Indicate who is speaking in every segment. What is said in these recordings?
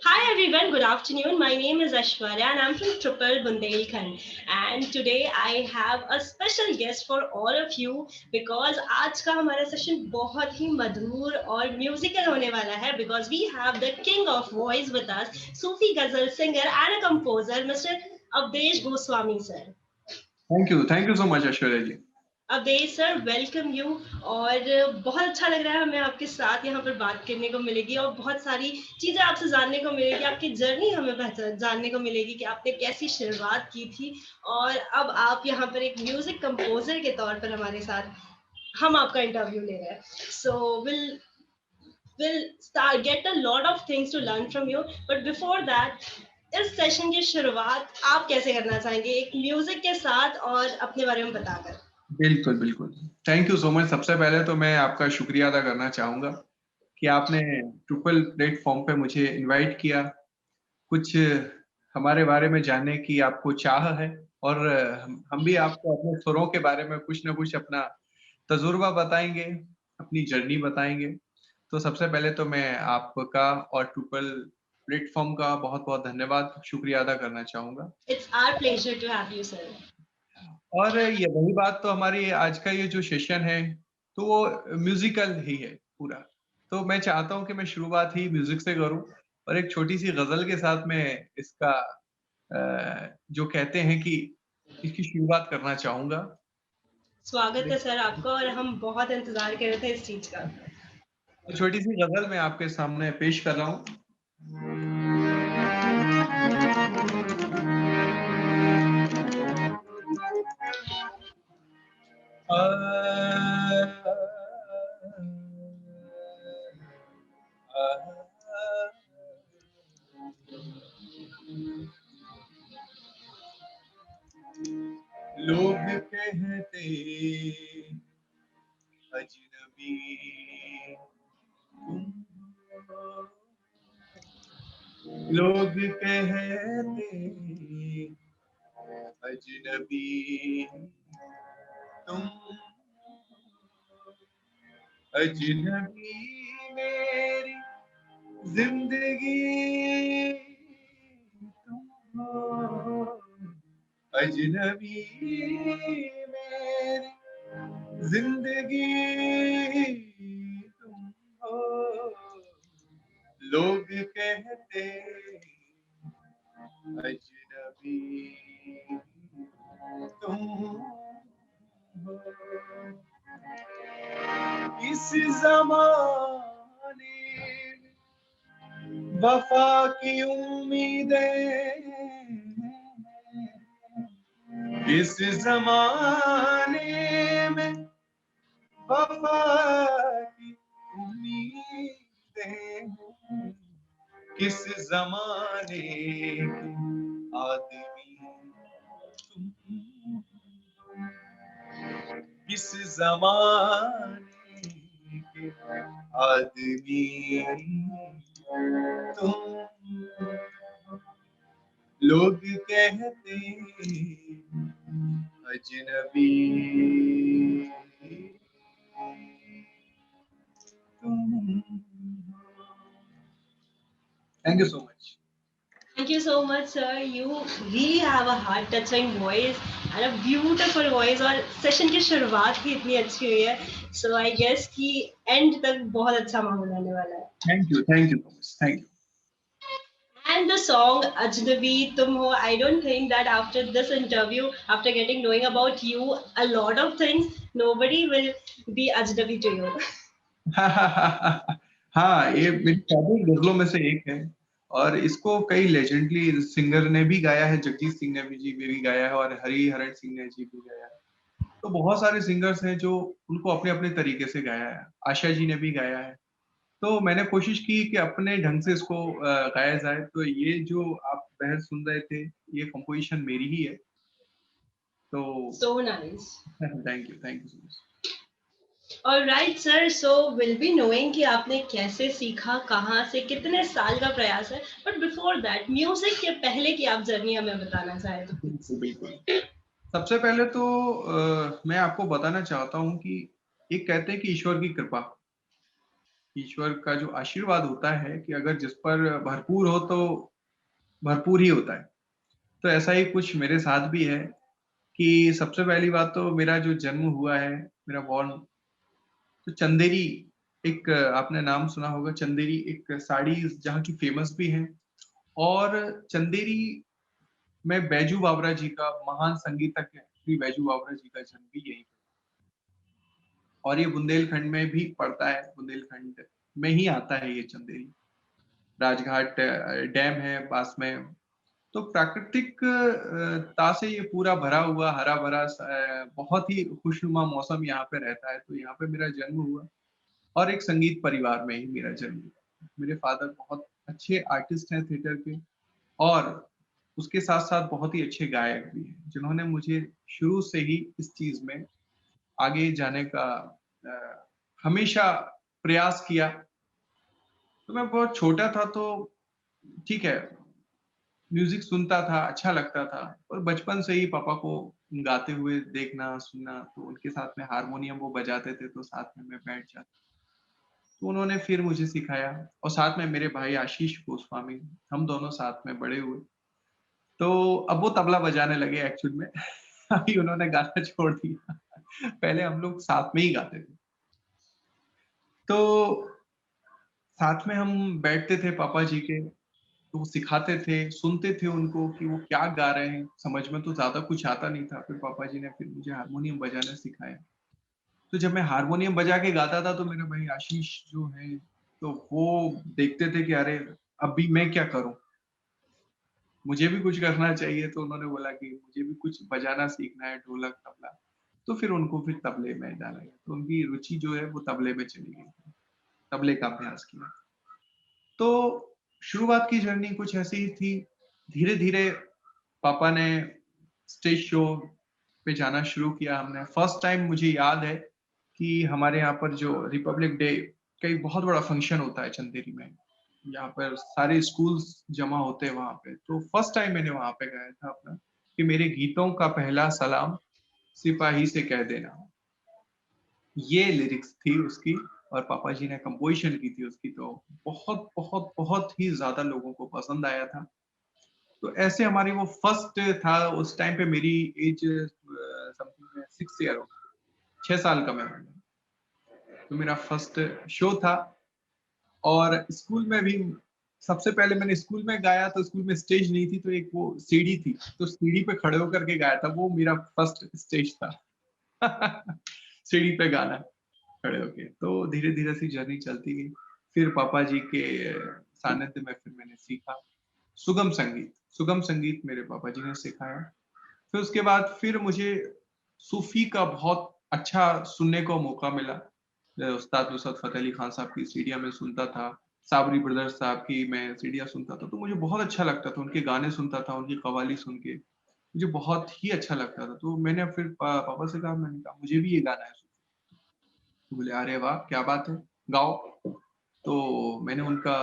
Speaker 1: Hi everyone, good afternoon. My name is Ashwarya and I'm from Triple Bundelkhand. And today I have a special guest for all of you because आज का हमारा session बहुत ही मधुर और musical होने वाला है because we have the king of voice with us, Sufi ghazal singer and a composer, Mr. Avdesh Goswami sir.
Speaker 2: Thank you so much Aishwarya ji.
Speaker 1: Avdhesh sir welcome you और बहुत अच्छा लग रहा है हमें आपके साथ यहाँ पर बात करने को मिलेगी और बहुत सारी चीजें आपसे जानने को मिलेगी, आपकी जर्नी हमें जानने को मिलेगी कि आपने कैसी शुरुआत की थी और अब आप यहाँ पर एक म्यूजिक कंपोजर के तौर पर हमारे साथ हम आपका इंटरव्यू ले रहे हैं। So will start get a lot of things to learn from you, but before that इस सेशन की शुरुआत आप कैसे करना चाहेंगे एक म्यूजिक के साथ और अपने बारे में बताकर?
Speaker 2: बिल्कुल बिल्कुल, थैंक यू सो मच। सबसे पहले तो मैं आपका शुक्रिया अदा करना चाहूँगा कि आपने ट्रिपल प्लेटफॉर्म पे मुझे इनवाइट किया। कुछ हमारे बारे में जानने की आपको चाह है और हम भी आपको अपने सुरों के बारे में कुछ ना कुछ अपना तजुर्बा बताएँगे, अपनी जर्नी बताएँगे। तो सबसे पहले तो मैं आपका और ट्रिपल प्लेटफॉर्म का बहुत-बहुत धन्यवाद, शुक्रिया अदा करना चाहूँगा।
Speaker 1: It's our pleasure to have you, sir.
Speaker 2: और ये वही बात तो हमारी आज का ये जो सेशन है, तो वो म्यूज़िकल ही है पूरा। तो मैं चाहता हूँ कि मैं शुरुआत ही म्यूज़िक से करूँ और एक छोटी-सी गज़ल के साथ मैं इसका जो कहते हैं कि इसकी शुरुआत करना चाहूँगा।
Speaker 1: स्वागत है सर आपका और हम बहुत इंतजार कर रहे थे इस चीज का।
Speaker 2: तो छोटी-सी गज़ल मैं आपके सामने पेश कर रहा हूँ। लोग कहते अजनबी तुम हो, लोग कहते अजनबी तुम, अजनबी मेरी जिंदगी तुम हो, अजनबी मेरी जिंदगी तुम हो, लोग कहते अजनबी तुम हो। इस ज़माने में वफ़ा की उम्मीदें, इस ज़माने में वफ़ा की उम्मीदें, किस ज़माने के आदमी तुम, किस ज़माने के आदमी तुम, लोग कहते अजनबी तुम। Thank you so much.
Speaker 1: Thank you so much, sir. You really have a heart-touching voice and a beautiful voice और सेशन की शुरुआत ही इतनी अच्छी हुई है. So I guess कि end तक बहुत अच्छा माहौल रहने वाला है.
Speaker 2: Thank you so much. Thank you.
Speaker 1: And the song Ajnabi Tum Ho, I don't think that after this interview, after getting knowing about you a lot of things, nobody will be Ajnabi to you.
Speaker 2: हाँ, ये मेरी favourite गज़लों में से एक है और इसको कई लेजेंडरी सिंगर ने भी गाया है, जगजीत सिंह ने भी गाया है और हरिहरन सिंह ने जी भी गाया है। तो बहुत सारे सिंगर्स हैं जो उनको अपने-अपने तरीके से गाया है। आशा जी ने भी गाया है। तो मैंने कोशिश की कि अपने ढंग से इसको गाया जाए। तो ये जो आप बहर सुन रहे थे, ये कंपोज़िशन मेरी ही है। तो
Speaker 1: So nice.
Speaker 2: Thank you so much.
Speaker 1: All right, sir. So we'll be knowing कि आपने कैसे सीखा, कहाँ से, कितने साल का प्रयास है. But before that, music के पहले की आप जर्नी हमें बताना चाहें तो
Speaker 2: बिल्कुल, बिल्कुल। सबसे पहले तो मैं आपको बताना चाहता हूँ कि एक कहते हैं कि ईश्वर की कृपा ईश्वर का जो आशीर्वाद होता है कि अगर जिस पर भरपूर हो तो भरपूर ही होता है। तो ऐसा ही कुछ मेरे साथ भी है कि सबसे पहली बात तो मेरा जो जन्म हुआ है, मेरा बॉर्न तो चंदेरी एक आपने नाम सुना होगा चंदेरी एक साड़ी जहाँ की फेमस भी है और चंदेरी में बैजू बावरा जी का महान संगीतज्ञ श्री बैजू बावरा जी का जन्म भी यहीं पे और ये बुंदेलखंड में भी पड़ता है, बुंदेलखंड में ही आता है ये चंदेरी। राजघाट डैम है पास में, तो प्राकृतिक ता से ये पूरा भरा हुआ हरा-भरा बहुत ही खुशनुमा मौसम यहाँ पे रहता है, तो यहाँ पे मेरा जन्म हुआ और एक संगीत परिवार में ही मेरा जन्म हुआ। मेरे फादर बहुत अच्छे आर्टिस्ट हैं थिएटर के और उसके साथ-साथ बहुत ही अच्छे गायक भी हैं, जिन्होंने मुझे शुरू से ही इस चीज़ में आगे जाने का हमेशा प्रयास किया। तो मैं बहुत छोटा था तो ठीक है, म्यूज़िक सुनता था, अच्छा लगता था और बचपन से ही पापा को गाते हुए देखना, सुनना, तो उनके साथ में हारमोनियम वो बजाते थे तो साथ में मैं बैठ जाता। तो उन्होंने फिर मुझे सिखाया और साथ में मेरे भाई आशीष गोस्वामी, हम दोनों साथ में बड़े हुए। तो अब वो तबला बजाने लगे एक्चुअल में। अभी उन्होंने गाना छोड़ दिया। पहले हम लोग साथ में ही गाते थे। तो साथ में हम बैठते थे पापा जी के, तो वो सिखाते थे, सुनते थे उनको कि वो क्या गा रहे हैं, समझ में तो ज़्यादा कुछ आता नहीं था। फिर पापा जी ने फिर मुझे हारमोनियम बजाना सिखाया। तो जब मैं हारमोनियम बजा के गाता था तो मेरा भाई आशीष जो है, तो वो देखते थे कि अरे! अभी मैं क्या करूँ? मुझे भी कुछ करना चाहिए, तो उन्होंने बोला कि मुझे भी कुछ बजाना सीखना है, ढोलक, तबला। तो फिर उनको फिर तबले में डाला गया। तो उनकी रुचि जो है वो तबले में चली गई। तबले का अभ्यास किया। तो शुरुआत की जर्नी कुछ ऐसी ही थी। धीरे-धीरे पापा ने स्टेज शो पे जाना शुरू किया हमने। फर्स्ट टाइम मुझे याद है कि हमारे यहाँ पर जो रिपब्लिक डे का एक बहुत बड़ा फंक्शन होता है चंदेरी में। यहाँ पर सारे स्कूल्स जमा होते हैं वहाँ पे। तो फर्स्ट टाइम मैंने वहाँ पे गाया था अपना कि मेरे गीतों का पहला सलाम सिपाही से कह देना। ये लिरिक्स थी उसकी और पापा जी ने कंपोज़िशन की थी उसकी तो बहुत, बहुत, बहुत ही ज़्यादा लोगों को पसंद आया था। तो ऐसे हमारी वो फर्स्ट था उस टाइम पे मेरी एज समथिंग में 6 ईयर 6 साल का मैं हूँ। तो मेरा फर्स्ट शो था और स्कूल में भी सबसे पहले मैंने स्कूल में गाया तो स्कूल में स्टेज नहीं थी तो एक वो सीढ़ी थी। तो सीढ़ी पे खड़े होकर के गाया था, वो मेरा फर्स्ट स्टेज था। सीढ़ी पे गाना। खड़े होके। तो धीरे-धीरे सी जर्नी चलती गई। फिर पापा जी के सानिध्य में फिर मैंने सीखा सुगम संगीत। सुगम संगीत मेरे पापा जी ने सिखाया। फिर उसके बाद फिर मुझे सूफ़ी का बहुत अच्छा सुनने को मौका मिला। उस्ताद नुसरत फ़तेह अली खान साहब की सीडियाँ मैं सुनता था। साबरी ब्रदर्स साहब की मैं सीडियाँ सुनता था। तो मुझे बहुत अच्छा लगता था। उनके गाने सुनता था, उनकी कव्वाली सुन के। मुझे बहुत ही अच्छा लगता था। तो मैंने फिर पापा से कहा मैंने कहा मुझे भी ये गाना है। तो बोले, "अरे वाह! क्या बात है, गाओ।" तो मैंने उनका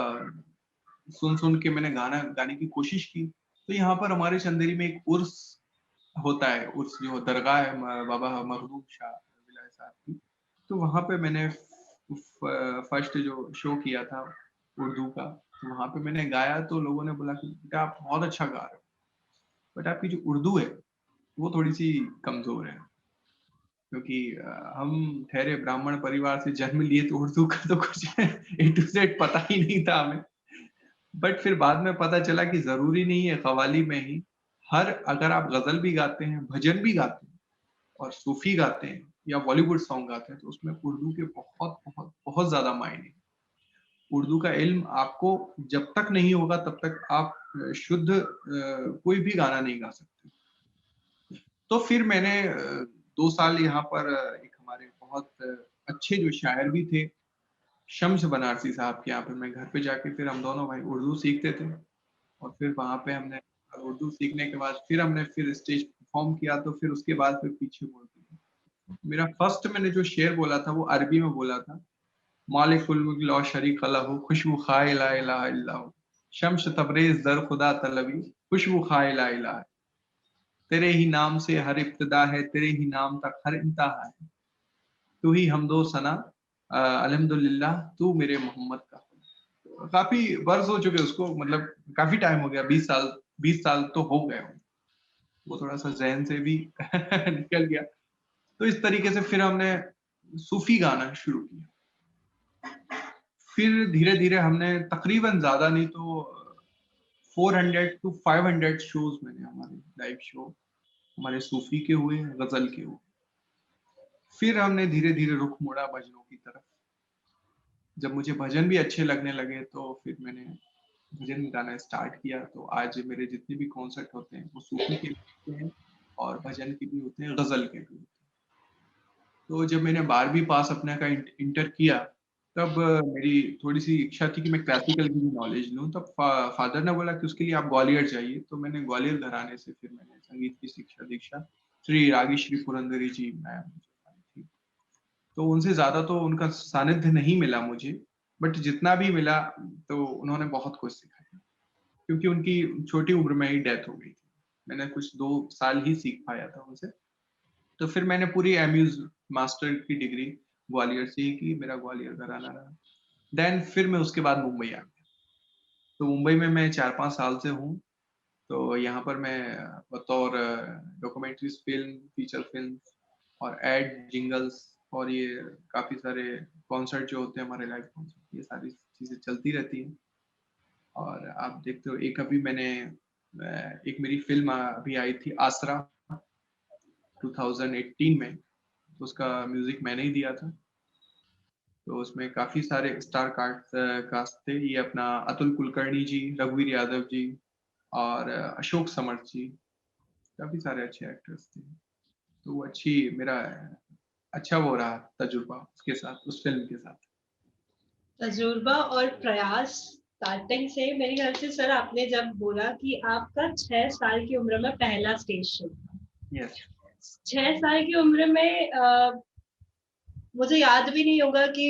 Speaker 2: सुन-सुन के मैंने गाना गाने की कोशिश की। तो यहाँ पर हमारे चंदेरी में एक उर्स होता है, उर्स जो दरगाह है बाबा मखदूम शाह विलायत साहब की। तो वहाँ पे मैंने फर्स्ट जो शो किया था उर्दू का, तो वहाँ पे मैंने गाया तो लोगों ने बोला कि बेटा आप बहुत अच्छा गा रहे हो, बट आपकी जो उर्दू है, वो थोड़ी-सी कमज़ोर है। क्योंकि हम ठहरे ब्राह्मण परिवार से जन्म लिए तो उर्दू का तो कुछ ए टू ज़ेड पता ही नहीं था हमें। बट फिर बाद में पता चला कि ज़रूरी नहीं है कव्वाली में ही हर अगर आप ग़ज़ल भी गाते हैं, भजन भी गाते हैं और सूफ़ी गाते हैं या बॉलीवुड सॉन्ग गाते हैं तो उसमें उर्दू के बहुत, बहुत, बहुत ज़्यादा मायने हैं। उर्दू का इल्म आपको जब तक नहीं होगा तब तक आप शुद्ध कोई भी गाना नहीं गा सकते। तो फिर मैंने 2 साल यहाँ पर एक हमारे बहुत अच्छे जो शायर भी थे, शम्स बनारसी साहब के यहाँ पे मैं घर पे जाके फिर हम दोनों भाई उर्दू सीखते थे और फिर वहाँ पे हमने उर्दू सीखने के बाद फिर हमने फिर स्टेज परफ़ॉर्म किया तो फिर उसके बाद फिर पीछे मुड़ के मेरा फर्स्ट मैंने जो शेर बोला था वो अरबी में बोला था, मालिकुल मुल्क ला शरीक लहू खुशबू खाए ला इलाहा इल्लल्लाहु शम्स तबरेज़ दर खुदा तलबी खुशबू खाए ला इलाहा तेरे ही नाम से हर इब्तिदा है, तेरे ही नाम तक हर इंतहा है। तू ही हम्दो सना, अल्हम्दुलिल्लाह तू मेरे मोहम्मद का। काफ़ी वर्ष हो चुके उसको, मतलब काफ़ी टाइम हो गया, 20 साल तो हो गए होंगे। वो थोड़ा-सा ज़हन से भी निकल गया। तो इस तरीके से फिर हमने सूफ़ी गाना शुरू किया। फिर धीरे-धीरे हमने तकरीबन ज़्यादा नहीं तो 400 टू 500 शोज़ मैंने हमारे लाइव शो हमारे सूफ़ी के हुए, ग़ज़ल के हुए। फिर हमने धीरे-धीरे रुख मोड़ा भजनों की तरफ। जब मुझे भजन भी अच्छे लगने लगे तो फिर मैंने भजन गाना स्टार्ट किया। तो आज मेरे जितने भी कॉन्सर्ट होते हैं वो सूफ़ी के भी होते हैं और भजन के भी होते हैं, ग़ज़ल के भी होते हैं। तो जब मैंने 12वीं पास अपने का इंटर किया, तब मेरी थोड़ी-सी इच्छा थी कि मैं क्लासिकल की भी नॉलेज लूँ। तब फादर ने बोला कि उसके लिए आप ग्वालियर जाइए, तो मैंने ग्वालियर घराने से फिर मैंने संगीत की शिक्षा दीक्षा श्री रागी श्री पुरंदरी जी मैम मुझे पाई थी। तो उनसे ज़्यादा तो उनका सानिध्य नहीं मिला मुझे, बट जितना भी मिला तो उन्होंने बहुत कुछ सिखाया, क्योंकि उनकी छोटी उम्र में ही डेथ हो गई थी। मैंने कुछ 2 साल ही सीख पाया था उनसे। तो फिर मैंने पूरी एमयूज़ मास्टर की डिग्री ग्वालियर से ही की, मेरा ग्वालियर घराना रहा। देन फिर मैं उसके बाद मुंबई आ गया। तो मुंबई में मैं 4-5 साल से हूँ, तो यहाँ पर मैं बतौर डॉक्यूमेंट्रीज़ फ़िल्म, फीचर फ़िल्म और एड, जिंगल्स और ये काफ़ी सारे कॉन्सर्ट जो होते हैं हमारे लाइव कॉन्सर्ट, ये सारी चीज़ें चलती रहती हैं। और आप देखते हो एक अभी मैंने एक मेरी फ़िल्म अभी आई थी आसरा 2018 में, तो उसका म्यूज़िक मैंने ही दिया था। तो उसमें काफ़ी सारे स्टार कास्ट थे। ये अपना अतुल कुलकर्णी जी, रघुवीर यादव जी और अशोक समर्थ जी, काफ़ी सारे अच्छे एक्टर्स थे। तो वो मेरा अच्छा वो रहा तजुर्बा उसके साथ, उस फ़िल्म के साथ।
Speaker 1: तजुर्बा और प्रयास स्टार्टिंग से मेरे ख्याल से सर आपने जब बोला कि आपका 6 साल की उम्र में पहला स्टेज शो था।
Speaker 2: यस।
Speaker 1: 6 साल की उम्र में मुझे याद भी नहीं होगा कि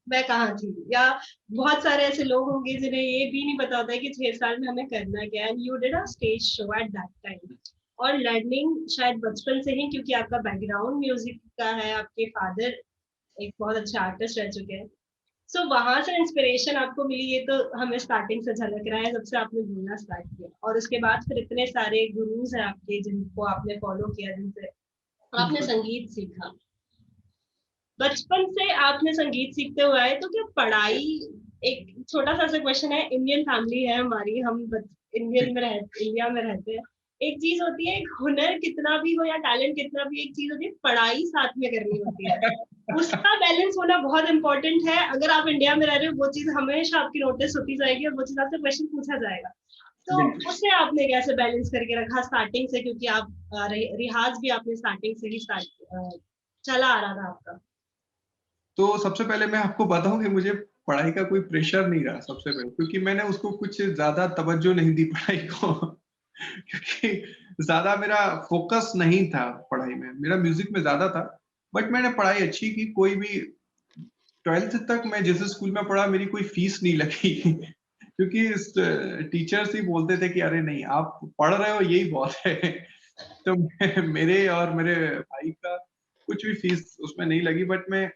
Speaker 1: मैं कहाँ थी, या बहुत सारे ऐसे लोग होंगे जिन्हें ये भी नहीं पता होता है कि 6 साल में हमें करना क्या है। And you did a stage show at that time, और लर्निंग शायद बचपन से ही, क्योंकि आपका बैकग्राउंड म्यूजिक का है, आपके फादर एक बहुत अच्छे आर्टिस्ट रह चुके हैं। सो वहां से इंस्पिरेशन आपको मिली, ये तो हमें स्टार्टिंग से झलक रहा है जब से आपने बोलना स्टार्ट किया, और उसके बाद फिर इतने सारे गुरुज हैं आपके जिनको आपने फॉलो किया, जिनसे आपने
Speaker 2: बिल्कुल।
Speaker 1: संगीत सीखा। बचपन से आपने संगीत सीखते हुए आए, तो क्या पढ़ाई, एक छोटा सा क्वेश्चन है, इंडियन फैमिली है हमारी, हम इंडिया में रहते हैं, एक चीज होती है, एक हुनर कितना भी हो या टैलेंट कितना भी, एक चीज होती है पढ़ाई साथ में करनी होती है, उसका बैलेंस होना बहुत इंपॉर्टेंट है। अगर आप इंडिया में रह रहे हो, वो चीज हमेशा आपकी नोटिस होती जाएगी और वो चीज आपसे क्वेश्चन पूछा जाएगा। तो
Speaker 2: बिल्कुल।
Speaker 1: उसे आपने कैसे बैलेंस करके रखा स्टार्टिंग से, क्योंकि आप रियाज भी आपने स्टार्टिंग से ही स्टार्ट चला आ रहा था आपका।
Speaker 2: तो सबसे पहले मैं आपको बताऊँ कि मुझे पढ़ाई का कोई प्रेशर नहीं रहा सबसे पहले, क्योंकि मैंने उसको कुछ ज़्यादा तवज्जो नहीं दी पढ़ाई को क्योंकि ज़्यादा मेरा फ़ोकस नहीं था पढ़ाई में, मेरा म्यूज़िक में ज़्यादा था। बट मैंने पढ़ाई अच्छी की, कोई भी 12th तक मैं जिस स्कूल में पढ़ा मेरी कोई फ़ीस नहीं लगी क्योंकि टीचर्स ही बोलते थे कि अरे नहीं आप पढ़ रहे हो यही बहुत है। तो मेरे और मेरे भाई का कुछ भी फ़ीस उसमें नहीं लगी, बट मैं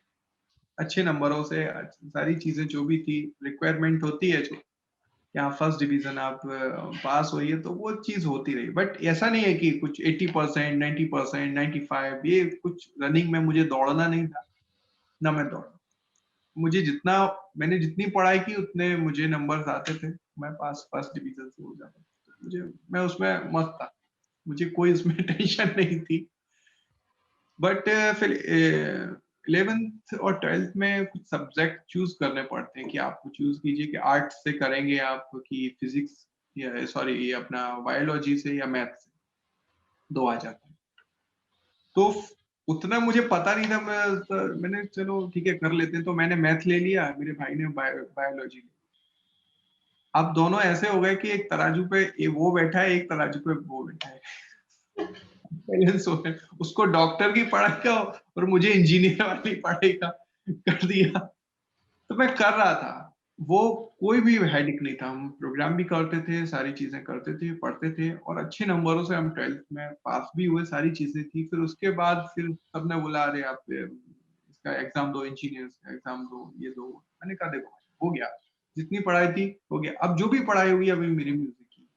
Speaker 2: अच्छे नंबरों से सारी चीज़ें जो भी थी रिक्वायरमेंट होती है जो कि आप फर्स्ट डिवीज़न आप पास होइए, तो वो चीज़ होती रही। बट ऐसा नहीं है कि कुछ 80% 90% 95 ये कुछ रनिंग में मुझे दौड़ना नहीं था, ना मैं दौड़ा। मुझे मैंने जितनी पढ़ाई की उतने मुझे नंबर्स आते थे, मैं पास फर्स्ट डिवीज़न से हो जाता था। मैं उसमें मस्त था, मुझे कोई उसमें टेंशन नहीं थी। बट फिर 11th और 12th में कुछ सब्जेक्ट चूज़ करने पड़ते हैं कि आपको चूज़ कीजिए कि आर्ट्स से करेंगे आप कि फिज़िक्स या सॉरी ये अपना बायोलॉजी से या मैथ से, 2 आ जाते हैं। तो उतना मुझे पता नहीं था, मैंने चलो ठीक है कर लेते हैं, तो मैंने मैथ ले लिया, मेरे भाई ने बायोलॉजी ली। अब दोनों ऐसे हो गए कि एक तराजू पे वो बैठा है, एक तराजू पे वो बैठा है। बैलेंस हो गए। उसको डॉक्टर की पढ़ाई का और मुझे इंजीनियर वाली पढ़ाई का कर दिया। तो मैं कर रहा था। वो कोई भी हेडेक नहीं था। हम प्रोग्राम भी करते थे, सारी चीज़ें करते थे, पढ़ते थे और अच्छे नंबरों से हम 12th में पास भी हुए, सारी चीज़ें थी। फिर उसके बाद फिर सबने बोला अरे आप इसका इसका एग्जाम दो, इंजीनियर्स का एग्जाम दो, ये दो। मैंने कहा देखो हो गया, जितनी पढ़ाई थी हो गया, अब जो भी पढ़ाई हुई अभी मेरी म्यूजिक की।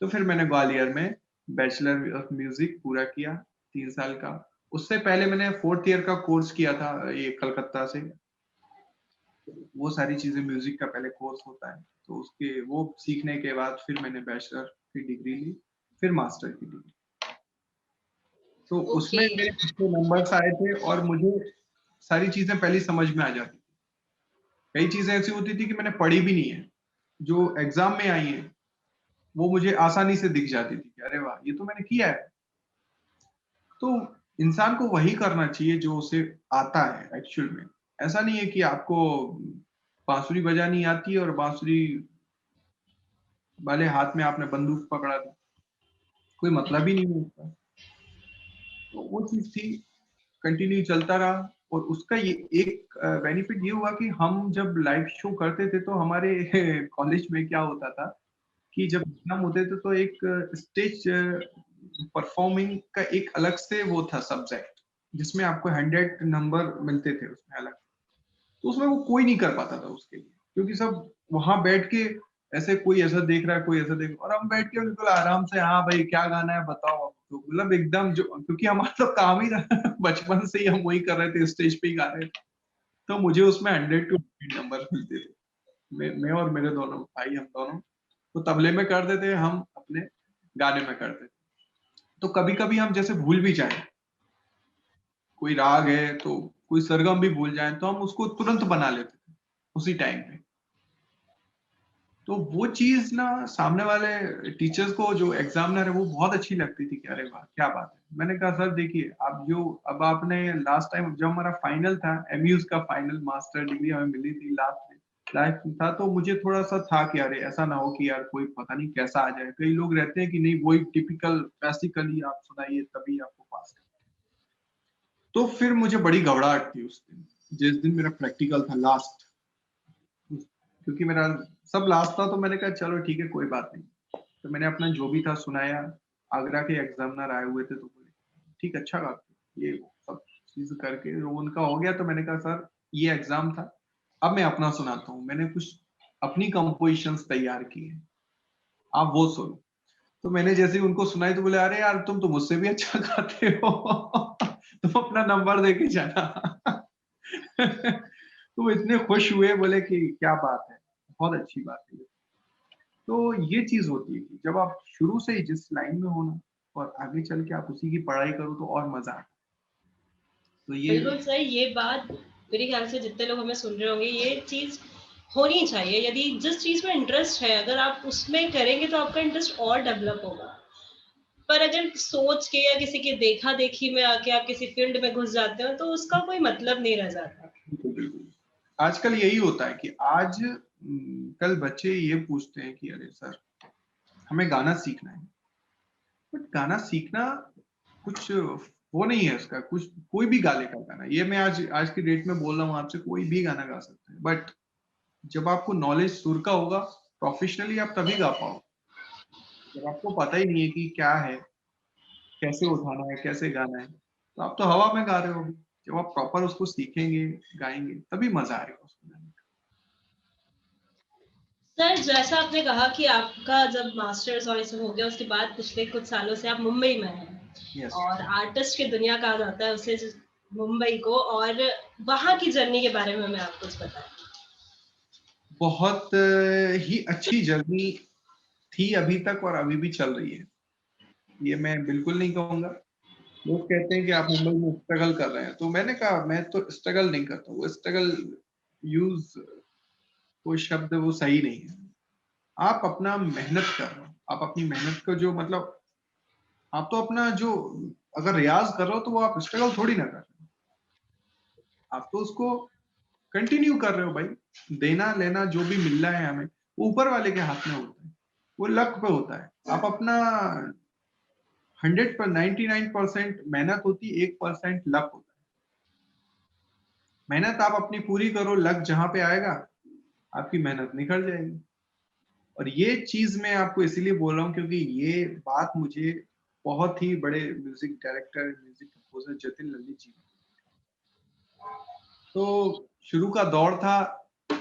Speaker 2: तो फिर मैंने ग्वालियर में बैचलर ऑफ म्यूजिक पूरा किया 3 साल का। उससे पहले मैंने 4th ईयर का कोर्स किया था ये कलकत्ता से। वो सारी चीजें म्यूजिक का पहले कोर्स होता है, तो उसके वो सीखने के बाद फिर मैंने बैचलर की डिग्री ली, फिर मास्टर की डिग्री। तो उसमें
Speaker 1: ओके।
Speaker 2: मेरे अच्छे नंबर्स आए थे और मुझे सारी चीजें पहले ही समझ में आ जाती थी। कई चीजें ऐसी होती थी कि मैंने पढ़ी भी नहीं है, जो एग्जाम में आई है वो मुझे आसानी से दिख जाती थी कि अरे वाह ये तो मैंने किया है। तो इंसान को वही करना चाहिए जो उसे आता है एक्चुअल में। ऐसा नहीं है कि आपको बांसुरी बजानी आती है और बांसुरी वाले हाथ में आपने बंदूक पकड़ा दी, कोई मतलब ही नहीं है उसका। तो वो चीज थी, कंटिन्यू चलता रहा। और उसका ये एक बेनिफिट ये हुआ कि हम जब लाइव शो करते थे तो हमारे कॉलेज में क्या होता था कि जब एग्जाम होते थे तो एक स्टेज परफॉर्मिंग का एक अलग से वो था सब्जेक्ट, जिसमें आपको 100 नंबर मिलते थे उसमें अलग। तो उसमें वो कोई नहीं कर पाता था उसके लिए, क्योंकि सब वहां बैठ के ऐसे कोई ऐसा देख रहा है, कोई ऐसा देख रहा है, और हम बैठ के बिल्कुल आराम से हाँ भाई क्या गाना है बताओ। तो मतलब एकदम जो, क्योंकि हमारा तो काम ही था बचपन से ही हम वही कर रहे थे, स्टेज पे ही गा रहे थे। तो मुझे उसमें 100 to 100 नंबर मिलते थे। मैं और मेरे दोनों भाई, हम दोनों तो तबले में करते थे, हम अपने गाने में करते थे। तो कभी कभी हम जैसे भूल भी जाए, कोई राग है तो कोई सरगम भी भूल जाए तो हम उसको तुरंत बना लेते थे उसी टाइम पे। तो वो चीज ना सामने वाले टीचर्स को, जो एग्जामिनर है, वो बहुत अच्छी लगती थी कि अरे वाह क्या बात है। मैंने कहा सर देखिए आप जो, अब आपने लास्ट टाइम जब हमारा फाइनल था, एमयूज का फाइनल, मास्टर डिग्री हमें मिली थी लास्ट में, लास्ट था, तो मुझे थोड़ा सा था कि अरे ऐसा ना हो कि यार कोई पता नहीं कैसा आ जाए। कई लोग रहते हैं कि नहीं वही टिपिकल क्लासिकली आप सुनाइए तभी आपको पास कर। तो फिर मुझे बड़ी घबराहट थी उस दिन, जिस दिन मेरा प्रैक्टिकल था लास्ट, क्योंकि मेरा सब लास्ट था। तो मैंने कहा चलो ठीक है कोई बात नहीं। तो मैंने अपना जो भी था सुनाया। आगरा के एग्जामिनर आए हुए थे तो बोले ठीक अच्छा गाते हो। ये सब चीज करके जो उनका हो गया, तो मैंने कहा सर ये एग्जाम था, अब मैं अपना सुनाता हूँ। मैंने कुछ अपनी कंपोजिशंस तैयार की है, आप वो सुनो। तो मैंने जैसे ही उनको सुनाई तो बोले अरे यार तुम तो मुझसे भी अच्छा गाते हो तुम अपना नंबर देके जाना तो वो इतने खुश हुए, बोले कि क्या बात है, बहुत अच्छी बात है। तो ये चीज होती है कि जब आप शुरू से ही जिस लाइन में हो ना, और आगे चल के आप उसी की पढ़ाई करो तो और मजा आता है। तो ये
Speaker 1: बिल्कुल सही, ये बात मेरे ख्याल से जितने लोग हमें सुन रहे होंगे, ये चीज़ होनी चाहिए। यदि जिस चीज़ में इंटरेस्ट है, अगर आप उसमें करेंगे तो आपका इंटरेस्ट और डेवलप होगा। पर अगर सोच के या किसी की देखा-देखी में आके आप किसी फील्ड में घुस जाते हो, तो उसका कोई मतलब नहीं रह जाता।
Speaker 2: बिल्कुल बिल्कुल। आजकल यही होता है कि आज कल बच्चे ये पूछते हैं कि अरे सर हमें गाना सीखना है, बट गाना सीखना कुछ वो नहीं है उसका, कुछ कोई भी गा लेगा गाना। ये मैं आज आज की डेट में बोल रहा हूँ आपसे, कोई भी गाना गा सकते हैं, बट जब आपको नॉलेज सुर का होगा प्रोफेशनली आप तभी गा पाओ। जब आपको पता ही नहीं है कि क्या है, कैसे उठाना है, कैसे गाना है, तो आप तो हवा में गा रहे हो। जब आप प्रॉपर उसको सीखेंगे, गाएंगे, तभी मजा आएगा उसको गाने
Speaker 1: सर, जैसा आपने कहा कि आपका जब मास्टर्स और ये सब हो गया, उसके बाद पिछले कुछ सालों से आप मुंबई में हैं
Speaker 2: में। यस।
Speaker 1: और आर्टिस्ट की दुनिया कहा जाता है उसे मुंबई को, और वहाँ की जर्नी के बारे में हमें आप कुछ बताएं।
Speaker 2: बहुत ही अच्छी जर्नी थी अभी तक और अभी भी चल रही है, ये मैं बिल्कुल नहीं कहूंगा। लोग कहते हैं कि आप मुंबई में स्ट्रगल कर रहे हैं, तो मैंने कहा मैं तो स्ट्रगल नहीं करता, वो स्ट्रगल यूज, वो शब्द वो सही नहीं है। आप अपना मेहनत कर रहे हो, आप अपनी मेहनत को जो मतलब, आप तो अपना जो, अगर रियाज कर रहे हो तो वो आप स्ट्रगल थोड़ी ना कर रहे हो, आप तो उसको कंटिन्यू कर रहे हो भाई। देना लेना जो भी मिल रहा है हमें, वो ऊपर वाले के हाथ में होता है, वो लक पे होता है। आप अपना 100 पर 99% मेहनत होती है, 1% लक होता है। मेहनत आप अपनी पूरी करो, लक जहां पे आएगा आपकी मेहनत निखर जाएगी। और ये चीज मैं आपको इसीलिए बोल रहा हूँ क्योंकि ये बात मुझे बहुत ही बड़े music director, music composer Jatin Lalit ji ने, तो शुरू का दौर था,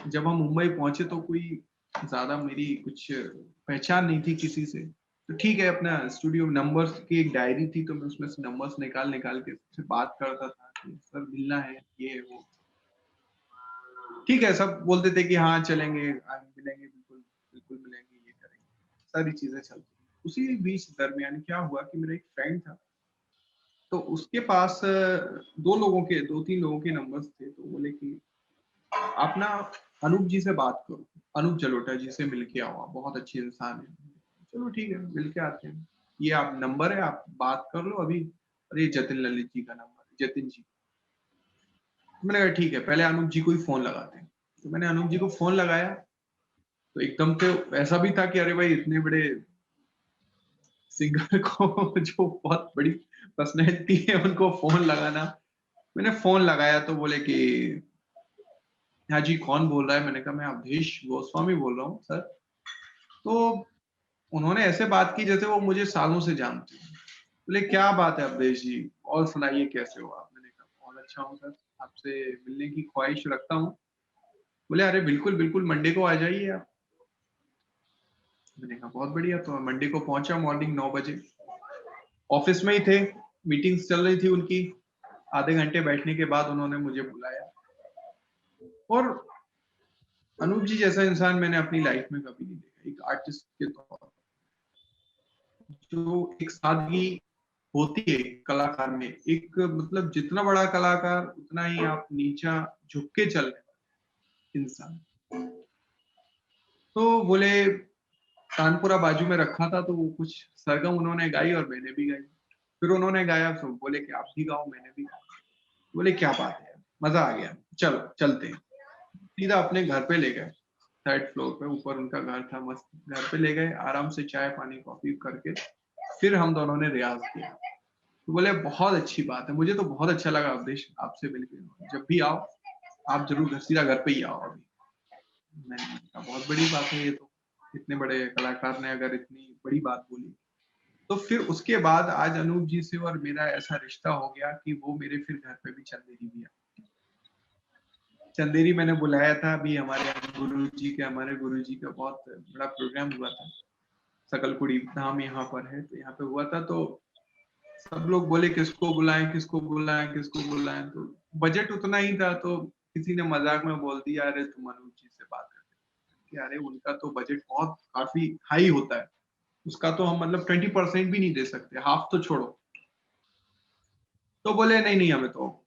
Speaker 2: जब हम मुंबई पहुंचे तो कोई ज्यादा मेरी कुछ पहचान नहीं थी किसी से। तो ठीक है, अपना स्टूडियो नंबर्स की एक डायरी थी, तो मैं उसमें से नंबर्स निकाल निकाल के सबसे बात करता था कि सर मिलना है, ये है, वो। ठीक है, सब बोलते थे कि हाँ चलेंगे, आज मिलेंगे, बिल्कुल बिल्कुल मिलेंगे, ये करेंगे, सारी चीजें चलती। उसी बीच दरमियान क्या हुआ कि मेरा एक फ्रेंड था, तो उसके पास दो तीन लोगों के नंबर्स थे, तो बोले कि आप ना अनूप जी से बात करो, अनूप जलोटा जी से मिल के आओ, आप बहुत अच्छे इंसान है। चलो ठीक है, मिल के आते हैं। ये आप नंबर है, आप बात कर लो अभी। अरे जतिन ललित जी का नंबर है, जतिन जी। तो मैंने कहा ठीक है, पहले अनूप जी को ही फोन लगाते हैं। तो मैंने अनूप जी को फोन लगाया, तो एकदम से ऐसा भी था कि अरे भाई इतने बड़े सिंगर को जो बहुत बड़ी पर्सनैलिटी है उनको फोन लगाना। मैंने फोन लगाया तो बोले कि हाँ जी, कौन बोल रहा है? मैंने कहा मैं अवधेश गोस्वामी बोल रहा हूँ सर। तो उन्होंने ऐसे बात की जैसे वो मुझे सालों से जानते हैं। बोले क्या बात है अवधेश जी, और सुनाइए कैसे हो आप? मैंने कहा बहुत अच्छा हूँ सर, आपसे मिलने की ख्वाहिश रखता हूँ। बोले अरे बिल्कुल बिल्कुल, मंडे को आ जाइए आप। मैंने कहा बहुत बढ़िया। तो मंडे को पहुंचा मॉर्निंग 9 बजे। ऑफिस में ही थे, मीटिंग्स चल रही थी उनकी। आधे घंटे बैठने के बाद उन्होंने मुझे बुलाया। और अनूप जी जैसा इंसान मैंने अपनी लाइफ में कभी नहीं देखा, एक आर्टिस्ट के तौर पर। जो एक सादगी होती है कलाकार में, एक मतलब जितना बड़ा कलाकार उतना ही आप नीचा झुक के चलने वाले इंसान। तो बोले तानपुरा बाजू में रखा था, तो वो कुछ सरगम उन्होंने गाई और मैंने भी गाई। फिर उन्होंने गाया तो बोले कि आप भी गाओ, मैंने भी गाया। बोले क्या बात है, मजा आ गया, चलो चलते हैं। सीधा अपने घर पे ले गए, थर्ड फ्लोर पे, ऊपर उनका घर था मस्त। घर पे ले गए, आराम से चाय पानी कॉफी करके फिर हम दोनों ने रियाज किया। तो बोले बहुत अच्छी बात है, मुझे तो बहुत अच्छा लगा अवधेश आपसे मिलके, जब भी आओ आप जरूर सीधा घर पे ही आओ अभी। मैंने कहा बहुत बड़ी बात है ये तो, इतने बड़े कलाकार ने अगर इतनी बड़ी बात बोली। तो फिर उसके बाद आज अनूप जी से और मेरा ऐसा रिश्ता हो गया कि वो मेरे फिर घर पे भी चंदेरी भी आए। चंदेरी मैंने बुलाया था, अभी हमारे गुरु जी का बहुत बड़ा प्रोग्राम हुआ था। सकलपुरी धाम यहाँ पर है, तो यहाँ पे हुआ था। तो सब लोग बोले किसको बुलाएं, किसको बुलाएं, किसको बुलाएं। तो बजट उतना ही था, तो किसी ने मजाक में बोल दिया अरे तुम अनूप जी से बात करते। अरे उनका तो बजट बहुत काफी हाई होता है, उसका तो हम मतलब 20% भी नहीं दे सकते, हाफ तो छोड़ो। तो बोले नहीं नहीं, हमें तो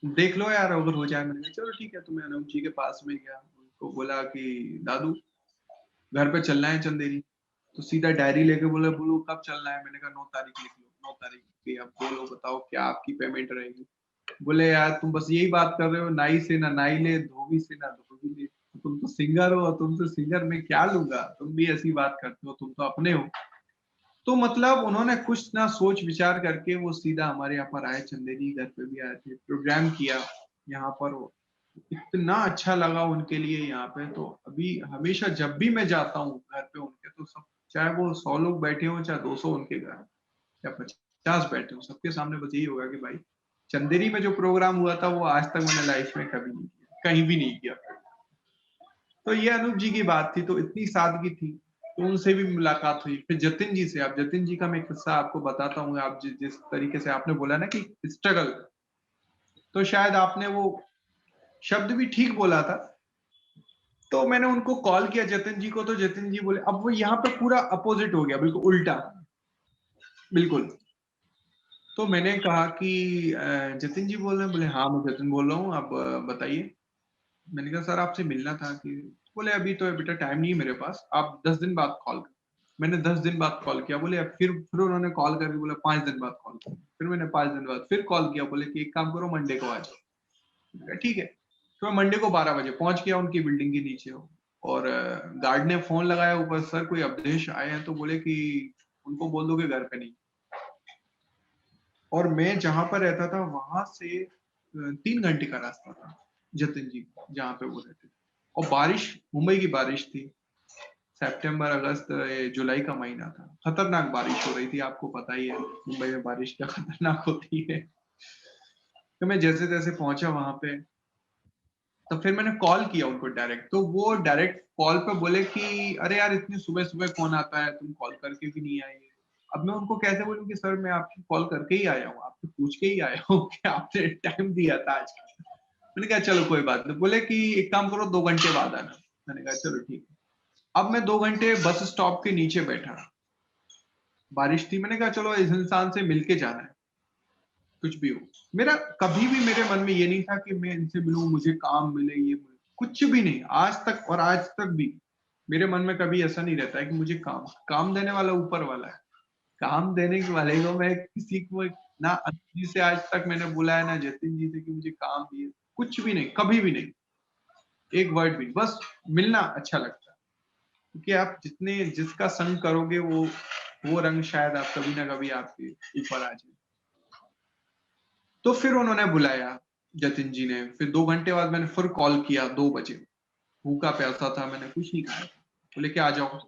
Speaker 2: देख लो यार, अगर हो जाए। मैंने कहा चलो ठीक है। तो मैं अनूप जी के पास में गया, उनको बोला कि दादू घर पे चलना है चंदेरी। तो सीधा डायरी लेके बोले बोलो कब चलना है? मैंने कहा 9 तारीख लिख लो, 9 तारीख की। अब बोलो बताओ क्या आपकी पेमेंट रहेगी? बोले यार तुम बस यही बात कर रहे हो, नाई से ना नाई ले, धोबी से ना धोबी ले। तुम तो सिंगर हो, तुमसे सिंगर में क्या लूंगा? तुम भी ऐसी बात करते हो, तुम तो अपने हो। तो मतलब उन्होंने कुछ ना सोच विचार करके वो सीधा हमारे यहाँ पर आए, चंदेरी घर पे भी आए थे, प्रोग्राम किया यहाँ पर। इतना अच्छा लगा उनके लिए यहाँ पे। तो अभी हमेशा जब भी मैं जाता हूँ घर पे उनके, तो सब, चाहे वो 100 लोग बैठे हो चाहे 200 उनके घर या 50 बैठे हो, सबके सामने बस यही होगा कि भाई चंदेरी में जो प्रोग्राम हुआ था वो आज तक मैंने लाइफ में कभी नहीं किया, कहीं भी नहीं किया। तो ये अनूप जी की बात थी, तो इतनी सादगी थी। तो उनसे भी मुलाकात हुई। फिर जतिन जी से, आप जतिन जी का मैं किस्सा आपको बताता हूँ। आप जिस तरीके से आपने बोला ना कि स्ट्रगल, तो शायद आपने वो शब्द भी ठीक बोला था। तो मैंने उनको कॉल किया जतिन जी को, तो जतिन जी बोले, अब वो यहाँ पे पूरा अपोजिट हो गया, बिल्कुल उल्टा, बिल्कुल। तो मैंने कहा कि जतिन जी बोल रहे हैं? बोले हाँ मैं जतिन बोल रहा हूँ, आप बताइए। मैंने कहा सर आपसे मिलना था कि। बोले अभी तो बेटा टाइम नहीं है मेरे पास, आप 10 दिन बाद कॉल कर। मैंने 10 दिन बाद कॉल किया। बोले अब फिर उन्होंने कॉल करके बोला 5 दिन बाद कॉल किया। फिर मैंने 5 दिन बाद फिर कॉल किया, बोले कि एक काम करो मंडे को आ जाओ। मैंने कहा ठीक है। तो मैं मंडे को 12 बजे पहुंच गया उनकी बिल्डिंग के नीचे हो। और गार्ड ने फोन लगाया ऊपर, सर कोई अवधेश आए हैं? तो बोले कि उनको बोल दो कि घर पे नहीं। और मैं जहां पर रहता था वहां से 3 घंटे का रास्ता था जतिन जी जहाँ पे वो रहते थे। और बारिश, मुंबई की बारिश थी, सितंबर अगस्त जुलाई का महीना था। खतरनाक बारिश हो रही थी, आपको पता ही है मुंबई में बारिश क्या खतरनाक होती है। तो मैं जैसे-तैसे पहुँचा वहाँ पे, तो फिर मैंने कॉल किया उनको डायरेक्ट, तो वो डायरेक्ट कॉल पे बोले कि अरे यार इतनी सुबह-सुबह कौन आता है, तुम कॉल करके भी नहीं आए। अब मैं उनको कैसे बोलूँ कि सर मैं आपकी कॉल करके ही आया हूँ, आपसे पूछ के ही आया हूँ कि आपने टाइम दिया था आज का। मैंने कहा चलो कोई बात नहीं, बोले कि एक काम करो 2 घंटे बाद आना। मैंने कहा चलो ठीक है। अब मैं 2 घंटे बस स्टॉप के नीचे बैठा, बारिश थी, मैंने कहा चलो इस इंसान से मिल के जाना है, कुछ भी हो। मेरा कभी भी मेरे मन में ये नहीं था कि मैं इनसे मिलूँ, मुझे काम मिले, ये मिले, कुछ भी नहीं। आज तक और आज तक भी मेरे मन में कभी ऐसा नहीं रहता है कि मुझे काम देने वाला ऊपर वाला है। काम देने के वाले को मैं किसी को ना अदिति जी से आज तक मैंने बोला है, ना जतिन जी से कि मुझे काम दिए, कुछ भी नहीं, कभी भी नहीं। एक वर्ड भी, बस मिलना अच्छा लगता है। क्योंकि आप जितने जिसका संग करोगे वो रंग शायद आप कभी ना कभी आपके ऊपर आ जाए। तो फिर उन्होंने बुलाया जतिन जी ने, फिर 2 घंटे बाद मैंने फिर कॉल किया 2 बजे। भूखा-प्यासा था, मैंने कुछ नहीं खाया। बोले कि आ जाओ।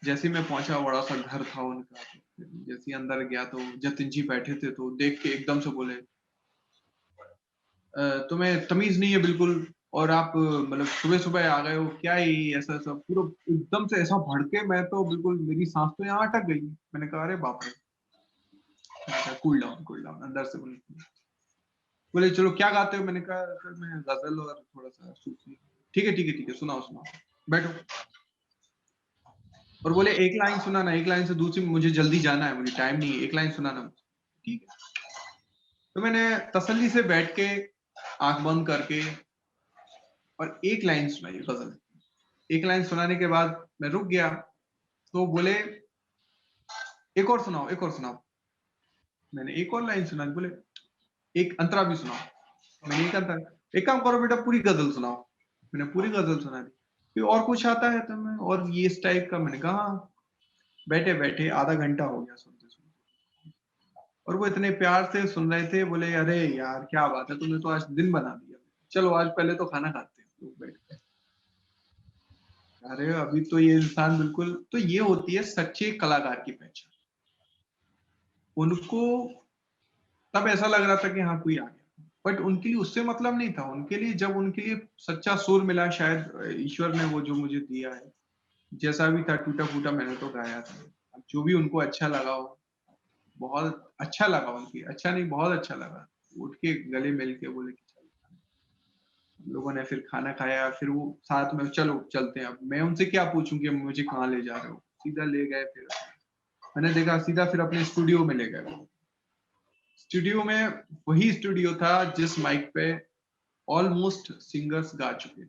Speaker 2: जैसे ही मैं पहुँचा बड़ा-सा घर था उनका, तो जैसे ही अंदर गया तो जतिन जी बैठे थे, तो देख के एकदम से बोले तुम्हें तमीज़ नहीं है बिल्कुल और आप मतलब सुबह-सुबह आ गए हो, क्या है ये ऐसा-ऐसा पूरा एकदम से ऐसा भड़के मैं तो बिल्कुल मेरी साँस तो यहाँ अटक गई। मैंने कहा अरे बाप रे! मैंने कहा कूल डाउन अंदर से बोले। बोले चलो क्या गाते हो? मैंने कहा सर मैं गज़ल और थोड़ा-सा सूफ़ी। ठीक है, सुनाओ। बैठो और बोले एक लाइन सुनाना, एक लाइन से दूसरी मुझे जल्दी जाना है, मुझे टाइम नहीं है, एक लाइन सुनाना मुझे। ठीक है। तो मैंने तसल्ली से बैठ के आँख बंद करके और एक लाइन सुनाई गज़ल। एक लाइन सुनाने के बाद मैं रुक गया, तो बोले एक और सुनाओ। मैंने एक और लाइन सुनाई, बोले एक अंतरा भी सुनाओ। मैंने एक अंतरा, एक काम करो बेटा पूरी गज़ल सुनाओ। मैंने पूरी गज़ल सुना दी। फिर और कुछ आता है तुम्हें और ये इस टाइप का? मैंने कहा हाँ। बैठे-बैठे आधा घंटा हो गया सुनते-सुनते और वो इतने प्यार से सुन रहे थे, बोले अरे यार क्या बात है, तुमने तो आज दिन बना दिया। चलो आज पहले तो खाना खाते हैं। लोग बैठ के। अरे अभी तो ये इंसान बिल्कुल, तो ये होती है सच्चे कलाकार की पहचान। उनको तब ऐसा लग रहा था कि हाँ कोई आ गया, बट उनके लिए उससे मतलब नहीं था। उनके लिए जब उनके लिए सच्चा सुर मिला, शायद ईश्वर ने वो जो मुझे दिया है, जैसा भी था टूटा-फूटा मैंने तो गाया था। अब जो भी उनको अच्छा लगा हो, बहुत अच्छा लगा उनकी, अच्छा नहीं बहुत अच्छा लगा। उठ के गले मिल के बोले कि चलो। हम लोगों ने फिर खाना खाया, फिर वो साथ में चलो चलते हैं। अब मैं उनसे क्या पूछूँ कि मुझे कहाँ ले जा रहे हो? सीधा ले गए फिर। मैंने देखा सीधा फिर अपने स्टूडियो में ले गए वो। स्टूडियो में वही स्टूडियो था जिस माइक पे ऑलमोस्ट सिंगर्स गा चुके थे।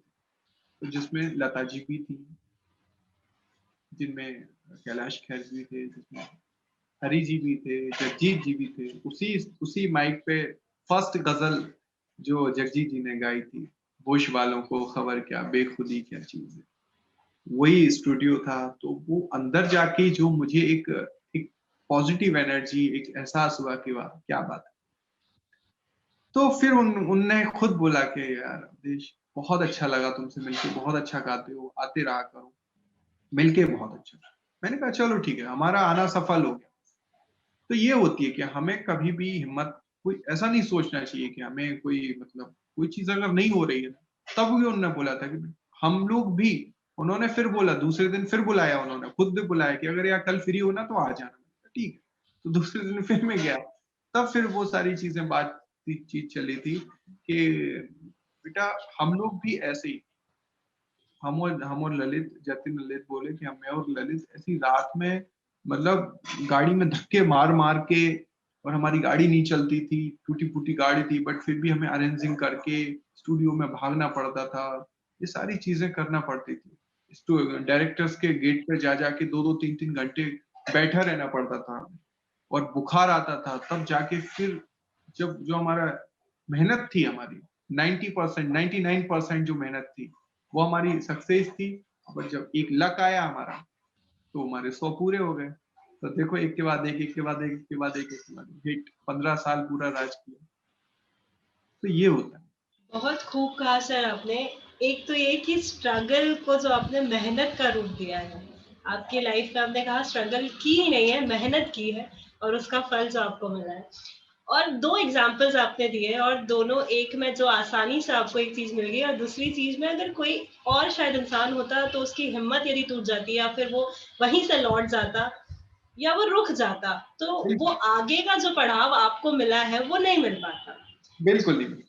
Speaker 2: तो जिसमें लता जी भी थी, जिनमें कैलाश खेर जी थे, जिसमें हरी जी भी थे, जगजीत जी भी थे। उसी माइक पे फर्स्ट गज़ल जो जगजीत जी ने गाई थी, होश वालों को खबर क्या, बेखुदी क्या चीज़ है। वही स्टूडियो था, तो वो अंदर जाके जो मुझे एक पॉज़िटिव एनर्जी, एक एहसास हुआ कि वाह! क्या बात है। तो फिर उनने खुद बोला कि यार अवधेश बहुत अच्छा लगा तुमसे मिलके, बहुत अच्छा गाते हो, आते रहा करो। मिलके बहुत अच्छा। मैंने कहा चलो ठीक है, हमारा आना सफल हो गया। तो ये होती है कि हमें कभी भी हिम्मत, कोई ऐसा नहीं सोचना चाहिए कि हमें कोई मतलब कोई चीज़ अगर नहीं हो रही है, तब भी उन्होंने बोला था कि हम लोग भी, उन्होंने फिर बोला दूसरे दिन फिर बुलाया, उन्होंने खुद भी बुलाया कि अगर यार कल फ्री हो ना तो आ जाना। मैंने कहा ठीक है। तो दूसरे दिन फिर मैं गया, तब फिर वो सारी चीज़ें बातचीत चीज़ चली थी कि बेटा हम लोग भी ऐसे ही, हम और ललित, जतिन ललित बोले कि मैं और ललित ऐसी रात में मतलब गाड़ी में धक्के मार-मार के, और हमारी गाड़ी नहीं चलती थी, टूटी-फूटी गाड़ी थी, बट फिर भी हमें अरेंजिंग करके स्टूडियो में भागना पड़ता था। ये सारी चीज़ें करना पड़ती थी। डायरेक्टर्स के गेट पे जा के 2-2 3-3 घंटे बैठा रहना पड़ता था और बुखार आता था, तब जाके फिर जब जो हमारा मेहनत थी हमारी 90% 99% जो मेहनत थी, वो हमारी सक्सेस थी। बट जब एक लक आया हमारा, तो हमारे 100 पूरे हो गए। तो देखो एक के बाद एक, एक के बाद एक, एक के बाद एक, एक के बाद एक, हिट 15 साल पूरा राज किया। तो ये होता है।
Speaker 1: बहुत खूब कहा सर आपने। एक तो ये कि स्ट्रगल को जो आपने मेहनत का रूप दिया है। आपकी लाइफ में आपने कहा स्ट्रगल की ही नहीं है, मेहनत की है और उसका फल जो आपको मिला है। और 2 एग्ज़ाम्पल्स आपने दिए और दोनों एक में जो आसानी से आपको एक चीज़ मिल गई और दूसरी चीज़ में अगर कोई और शायद इंसान होता तो उसकी हिम्मत यदि टूट जाती या फिर वो वहीं से लौट जाता या वो रुक जाता, तो वो
Speaker 2: बिल्कुल,
Speaker 1: आगे का जो पड़ाव आपको मिला है वो नहीं मिल पाता।
Speaker 2: बिल्कुल नहीं।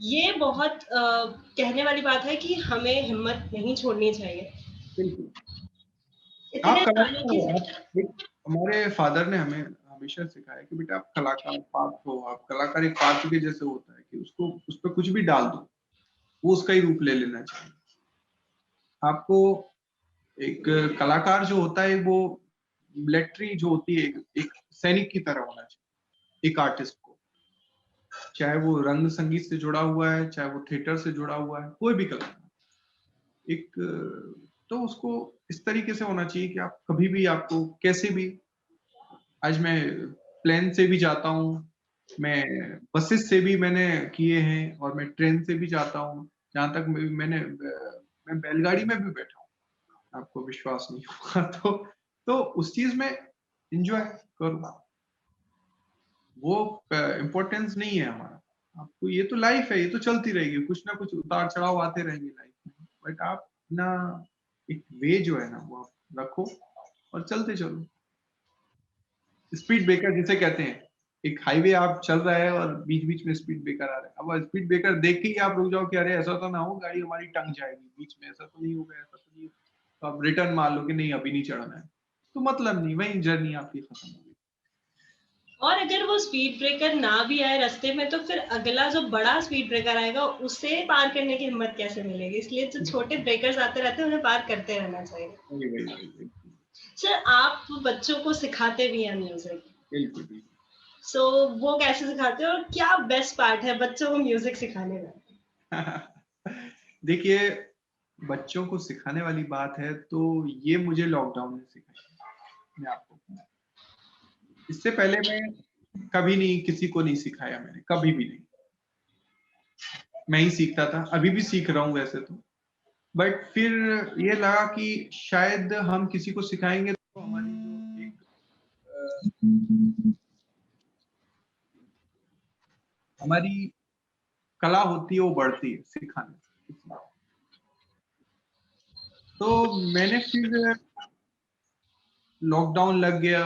Speaker 1: ये बहुत कहने वाली बात है कि हमें हिम्मत नहीं छोड़नी चाहिए।
Speaker 2: बिल्कुल। आप
Speaker 1: इतने सालों
Speaker 2: कलाकार
Speaker 1: की
Speaker 2: हो, आप एक हमारे फादर ने हमें हमेशा सिखाया कि बेटा आप कलाकार पात्र हो, आप कलाकार एक पात्र के जैसे होता है कि उसको उस पे कुछ भी डाल दो, वो उसका ही रूप ले लेना चाहिए। आपको एक कलाकार जो होता है वो मिलिट्री जो होती है एक सैनिक की तरह होना चाहिए, एक आर्टिस्ट को। चाहे वो रंग संगीत से जुड़ा हुआ है, चाहे वो थिएटर से जुड़ा हुआ है, कोई भी कलाकार। एक तो उसको इस तरीके से होना चाहिए कि आप कभी भी आपको कैसे भी आज मैं प्लेन से भी जाता हूँ, मैं बसेस से भी मैंने किए हैं और मैं ट्रेन से भी जाता हूँ। जहाँ तक मैं बैलगाड़ी में भी बैठा हूँ, आपको विश्वास नहीं होगा तो उस चीज़ में एन्जॉय करो। वो इम्पोर्टेंस नहीं है हमारा। आपको ये तो लाइफ है, ये तो चलती रहेगी, कुछ ना कुछ उतार-चढ़ाव आते रहेंगे लाइफ में। बट आप अपना एक वे जो है ना वो आप रखो और चलते चलो। स्पीड ब्रेकर जिसे कहते हैं, एक हाईवे आप चल रहा है और बीच-बीच में स्पीड ब्रेकर आ रहा है। अब स्पीड ब्रेकर देख के ही आप रुक जाओ कि अरे ऐसा तो ना हो गाड़ी हमारी टंग जाएगी बीच में, ऐसा तो नहीं होगा, ऐसा तो नहीं तो आप रिटर्न मार लो कि नहीं अभी नहीं चढ़ना है। तो मतलब नहीं, वहीं जर्नी आपकी खत्म हो गई।
Speaker 1: और अगर वो स्पीड ब्रेकर ना भी आए रास्ते में तो फिर अगला जो बड़ा स्पीड ब्रेकर आएगा उसे पार करने की हिम्मत कैसे मिलेगी? इसलिए जो छोटे ब्रेकर्स आते रहते हैं उन्हें पार करते रहना चाहिए।
Speaker 2: वही।
Speaker 1: सर आप बच्चों को सिखाते भी हैं म्यूज़िक।
Speaker 2: बिल्कुल, बिल्कुल।
Speaker 1: सो वो कैसे सिखाते हो और क्या बेस्ट पार्ट है बच्चों को म्यूज़िक सिखाने में?
Speaker 2: देखिए, बच्चों को सिखाने वाली बात है तो ये मुझे लॉकडाउन ने सिखाई, मैं आपको बताऊँ। इससे पहले मैं कभी नहीं किसी को नहीं सिखाया मैंने, कभी भी नहीं। मैं ही सीखता था, अभी भी सीख रहा हूँ वैसे तो। बट फिर ये लगा कि शायद हम किसी को सिखाएँगे तो हमारी जो एक हमारी कला होती है वो बढ़ती है सिखाने से। तो मैंने फिर लॉकडाउन लग गया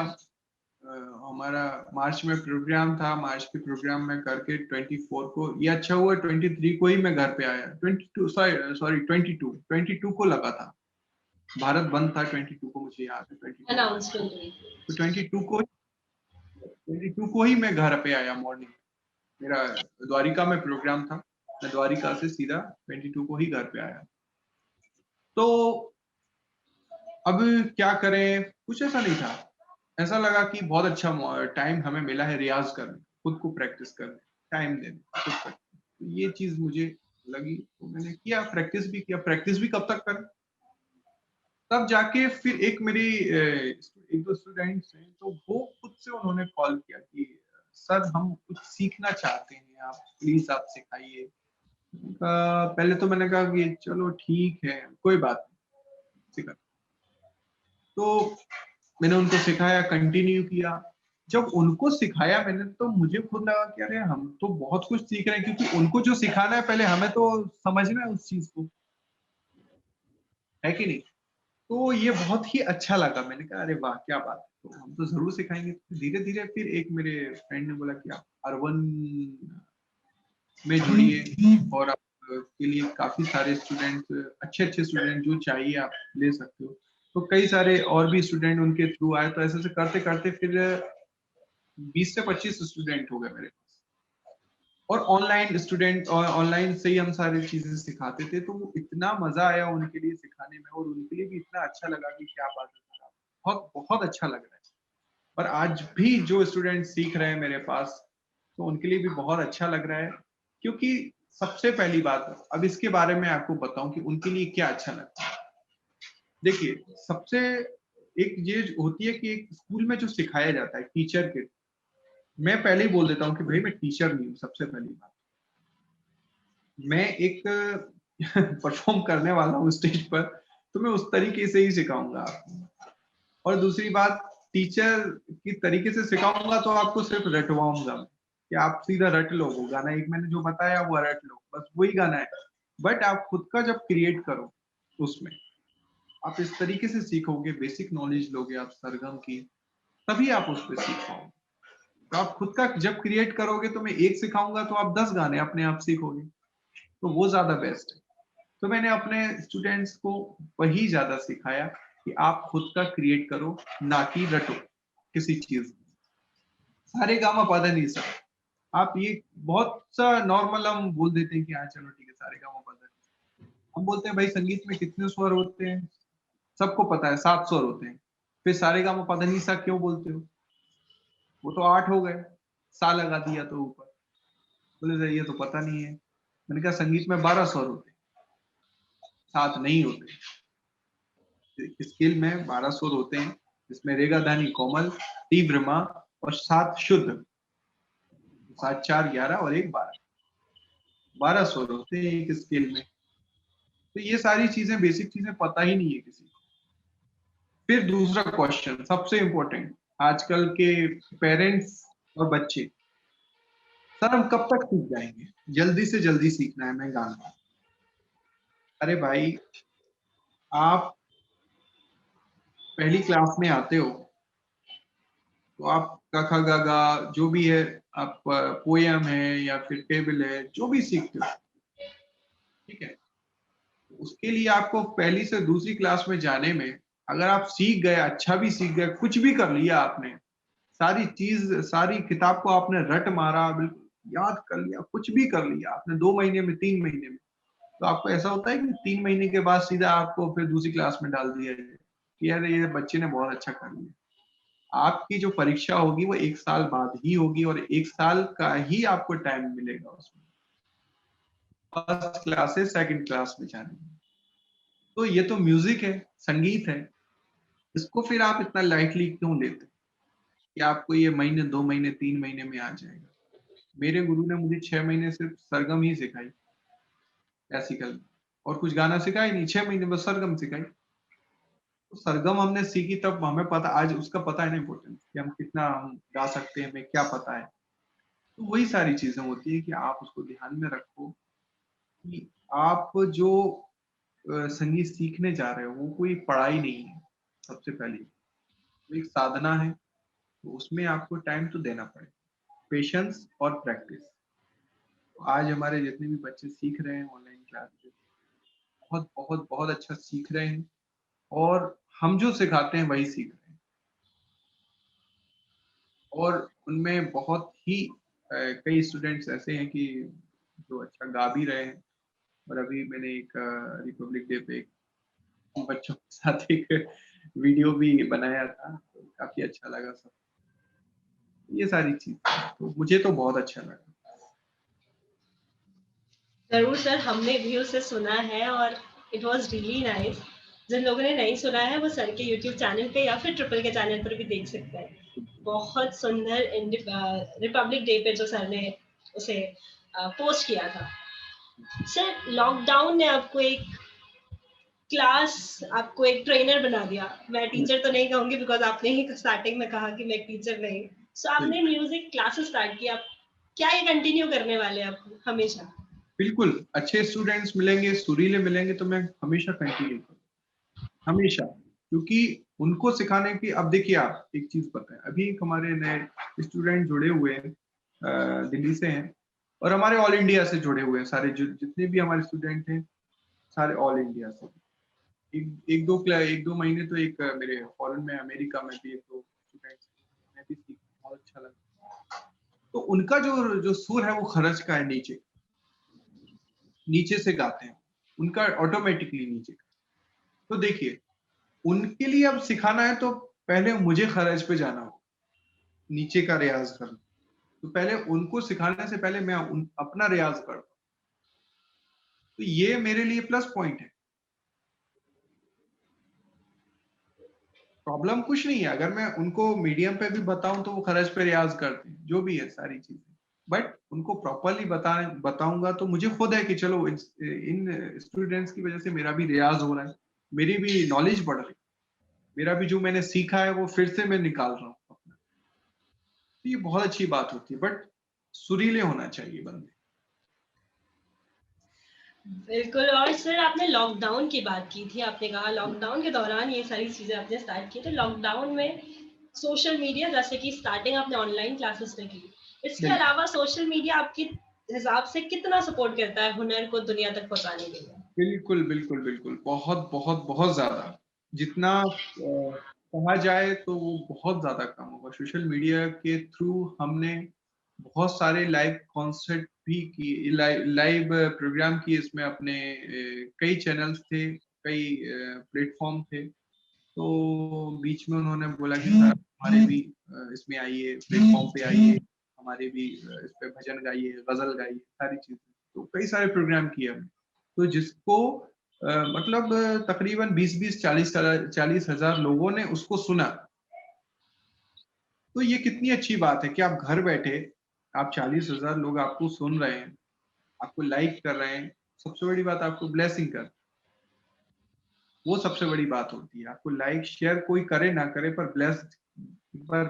Speaker 2: हमारा मार्च में प्रोग्राम था, मार्च के प्रोग्राम में करके 24 को ये अच्छा हुआ 23 को ही मैं घर पे आया। 22 सॉरी 22 को लगा था। भारत बंद था 22 को मुझे याद है 22 को लगा था।
Speaker 1: अनाउंसमेंट हुई।
Speaker 2: तो 22 को ही मैं घर पे आया मॉर्निंग मेरा द्वारिका में प्रोग्राम था। मैं द्वारिका से सीधा 22 को ही घर पे आया। तो अब क्या करें? कुछ ऐसा नहीं था। ऐसा लगा कि बहुत अच्छा टाइम हमें मिला है रियाज़ करने, खुद को प्रैक्टिस करने, टाइम देने, खुद को। तो ये चीज़ मुझे लगी, तो मैंने किया, प्रैक्टिस भी किया। प्रैक्टिस भी कब तक करें? तब जाके फिर एक मेरी 1-2 स्टूडेंट्स हैं, तो वो खुद से उन्होंने कॉल किया कि सर हम कुछ सीखना चाहते हैं, आप प्लीज़ आप सिखाइए। पहले तो मैंने कहा कि चलो ठीक है, कोई बात नहीं, सिखा तो मैंने उनको सिखाया, कंटिन्यू किया। जब उनको सिखाया मैंने तो मुझे खुद लगा कि अरे हम तो बहुत कुछ सीख रहे हैं क्योंकि उनको जो सिखाना है पहले हमें तो समझना है उस चीज़ को, है कि नहीं? तो ये बहुत ही अच्छा लगा। मैंने कहा अरे वाह! क्या बात है! तो हम तो ज़रूर सिखाएँगे। धीरे-धीरे फिर एक मेरे फ्रेंड ने बोला कि आप अर्बन में जुड़िए और आपके लिए काफ़ी सारे स्टूडेंट अच्छे-अच्छे स्टूडेंट जो चाहिए आप ले सकते हो। तो कई सारे और भी स्टूडेंट उनके थ्रू आए तो ऐसे-ऐसे करते-करते फिर 20 से 25 स्टूडेंट हो गए मेरे पास। और ऑनलाइन से ही हम सारी चीज़ें सिखाते थे, तो वो इतना मज़ा आया उनके लिए सिखाने में और उनके लिए भी इतना अच्छा लगा कि क्या बात है सर आप बहुत बहुत अच्छा लग रहा है। और आज भी जो स्टूडेंट सीख रहे हैं मेरे पास, तो उनके लिए भी बहुत अच्छा लग रहा है, क्योंकि सबसे पहली बात अब इसके बारे में आपको बताऊँ कि उनके लिए क्या अच्छा लगता है। देखिए, सबसे एक ये होती है कि एक स्कूल में जो सिखाया जाता है टीचर के मैं पहले ही बोल देता हूँ कि भई मैं टीचर नहीं हूँ, सबसे पहली बात। मैं एक परफ़ॉर्म करने वाला हूँ स्टेज पर, तो मैं उस तरीके से ही सिखाऊँगा आपको। और दूसरी बात टीचर की तरीके से सिखाऊंगा तो आपको सिर्फ रटवाऊंगा कि आप सीधा रट लो वो गाना, एक मैंने जो बताया वो रट लो, बस वही गाना है। बट आप खुद का जब क्रिएट करो उसमें आप इस तरीके से सीखोगे, बेसिक नॉलेज लोगे आप सरगम की, तभी आप उस पर सीख पाओगे। तो आप खुद का जब क्रिएट करोगे तो मैं एक सिखाऊंगा तो आप 10 गाने अपने आप सीखोगे, तो वो ज्यादा बेस्ट है। तो मैंने अपने स्टूडेंट्स को वही ज्यादा सिखाया कि आप खुद का क्रिएट करो, ना कि रटो किसी चीज। सारे गामा पा नहीं सर, आप ये बहुत सा नॉर्मल हम बोल देते हैं कि हाँ चलो ठीक है सारे गामा पा। हम बोलते हैं भाई संगीत में कितने स्वर होते हैं, सबको पता है 7 स्वर होते हैं, फिर सारे गामा पा नहीं सा क्यों बोलते हो, वो तो 8 हो गए, सा लगा दिया तो ऊपर। बोले ये तो पता नहीं है। मैंने कहा संगीत में 12 स्वर होते हैं, 7 नहीं होते। स्केल में 12 स्वर होते हैं, जिसमें रेगा धानी कोमल, तीव्र मा और 7 शुद्ध, 7 4 11 और 1 12, 12 स्वर होते हैं एक स्केल में। तो ये सारी चीजें बेसिक चीजें पता ही नहीं है किसी को। फिर दूसरा क्वेश्चन सबसे इंपॉर्टेंट, आजकल के पेरेंट्स और बच्चे, सर हम कब तक सीख जाएंगे, जल्दी से जल्दी सीखना है मैं गाना। अरे भाई आप पहली क्लास में आते हो तो आप क ख ग घ जो भी है, आप पोयम है या फिर टेबल है, जो भी सीखते हो, ठीक है, उसके लिए आपको पहली से दूसरी क्लास में जाने में, अगर आप सीख गए, अच्छा भी सीख गए, कुछ भी कर लिया आपने, सारी चीज सारी किताब को आपने रट मारा, बिल्कुल याद कर लिया, कुछ भी कर लिया आपने 2 महीने में 3 महीने में, तो आपको ऐसा होता है कि 3 महीने के बाद सीधा आपको फिर दूसरी क्लास में डाल दिया जाए कि यार ये बच्चे ने बहुत अच्छा कर लिया। आपकी जो परीक्षा होगी वो 1 साल बाद ही होगी और 1 साल का ही आपको टाइम मिलेगा उसमें, फर्स्ट क्लास से सेकंड क्लास में जाने में। तो ये तो म्यूजिक है, संगीत है, इसको फिर आप इतना लाइटली क्यों लेते कि आपको ये महीने 2 महीने 3 महीने में आ जाएगा। मेरे गुरु ने मुझे 6 महीने सिर्फ सरगम ही सिखाई क्लासिकल, और कुछ गाना सिखाई नहीं, 6 महीने बस सरगम सिखाई। तो सरगम हमने सीखी तब हमें पता, आज उसका पता है ना इम्पोर्टेंस कि हम कितना हम गा सकते हैं, हमें क्या पता है। तो वही सारी चीजें होती है कि आप उसको ध्यान में रखो कि आप जो संगीत सीखने जा रहे हो वो कोई पढ़ाई नहीं है, सबसे पहले वो एक साधना है, तो उसमें आपको टाइम तो देना पड़ेगा, पेशेंस और प्रैक्टिस। तो आज हमारे जितने भी बच्चे सीख रहे हैं ऑनलाइन क्लास से, बहुत बहुत बहुत अच्छा सीख रहे हैं, और हम जो सिखाते हैं वही सीख रहे हैं, और उनमें बहुत ही कई स्टूडेंट्स ऐसे हैं कि जो अच्छा गा भी रहे हैं। और अभी मैंने एक रिपब्लिक डे पे एक बच्चों के साथ एक वीडियो भी बनाया था, तो काफी अच्छा लगा सब। ये सारी चीज, तो मुझे तो बहुत अच्छा लगा।
Speaker 1: जरूर सर, हमने भी उसे सुना है और इट वाज रियली नाइस। जिन लोगों ने नहीं सुना है वो सर के यूट्यूब चैनल पे या फिर ट्रिपल के चैनल पर भी देख सकते हैं। बहुत सुंदर रिपब्लिक डे पे जो सर ने उसे पोस्ट किया था। सर लॉकडाउन ने आपको एक ट्रेनर बना दिया। मैं टीचर तो नहीं कहूंगी बिकॉज आपने ही स्टार्टिंग में कहा कि मैं टीचर नहीं। सो आपने म्यूजिक क्लासेस स्टार्ट किया, क्या ये कंटिन्यू करने वाले हैं आप हमेशा?
Speaker 2: बिल्कुल, अच्छे स्टूडेंट्स मिलेंगे, सुरीले मिलेंगे तो मैं हमेशा कंटिन्यू करूँ, हमेशा, क्योंकि उनको सिखाने की, अब देखिए आप एक चीज पता है, अभी एक हमारे नए स्टूडेंट जुड़े हुए हैं, दिल्ली से हैं, और हमारे ऑल इंडिया से जुड़े हुए हैं सारे, जितने भी हमारे स्टूडेंट हैं सारे ऑल इंडिया से। एक दो महीने तो एक मेरे फॉरेन में, अमेरिका में भी एक दो स्टूडेंट्स, मैं भी सीखा, बहुत अच्छा लगा। तो उनका जो जो सुर है वो खरज का है, नीचे नीचे से गाते हैं, उनका ऑटोमेटिकली नीचे का। तो देखिए उनके लिए अब सिखाना है तो पहले मुझे खरज पे जाना हो, नीचे का रियाज करना, तो पहले उनको सिखाने से पहले मैं अपना रियाज करता हूँ, तो ये मेरे लिए प्लस पॉइंट है। प्रॉब्लम कुछ नहीं है, अगर मैं उनको मीडियम पे भी बताऊं तो वो खरज पे रियाज करते हैं, जो भी है सारी चीजें, बट उनको प्रॉपरली बताऊंगा तो मुझे खुद है कि चलो इन स्टूडेंट्स की वजह से मेरा भी रियाज हो रहा है, मेरी भी नॉलेज बढ़ रही है, मेरा भी जो मैंने सीखा है वो फिर से मैं निकाल रहा हूँ अपना। तो ये बहुत अच्छी बात होती है, बट सुरीले होना चाहिए बंदे।
Speaker 1: बिल्कुल। और सर आपने लॉकडाउन की बात की थी, आपने कहा लॉकडाउन के दौरान ये सारी चीज़ें आपने स्टार्ट की, तो लॉकडाउन में सोशल मीडिया, जैसे कि स्टार्टिंग आपने ऑनलाइन क्लासेस में की, इसके
Speaker 2: बिल्कुल
Speaker 1: अलावा सोशल मीडिया आपके हिसाब से कितना सपोर्ट करता है हुनर को दुनिया तक पहुँचाने के लिए?
Speaker 2: बिल्कुल बिल्कुल बिल्कुल, बहुत बहुत बहुत ज्यादा। जितना कहा जाए तो वो बहुत ज्यादा कम होगा। सोशल मीडिया के थ्रू हमने बहुत सारे लाइव कॉन्सर्ट भी किए, लाइव प्रोग्राम किए। इसमें अपने कई चैनल्स थे, कई प्लेटफॉर्म थे। तो बीच में उन्होंने बोला कि सर हमारे भी इसमें आइए, प्लेटफॉर्म पे आइए, हमारे भी इस पे भजन गाइए, गजल गाइए, सारी चीजें। तो कई सारे प्रोग्राम किए हमने। तो जिसको मतलब तकरीबन 20-20, 40,000 लोगों ने उसको सुना। तो ये कितनी अच्छी बात है कि आप घर बैठे, आप 40,000 लोग आपको सुन रहे हैं, आपको लाइक कर रहे हैं। सबसे बड़ी बात आपको ब्लेसिंग कर, वो सबसे बड़ी बात होती है। आपको लाइक शेयर कोई करे ना करे, पर पर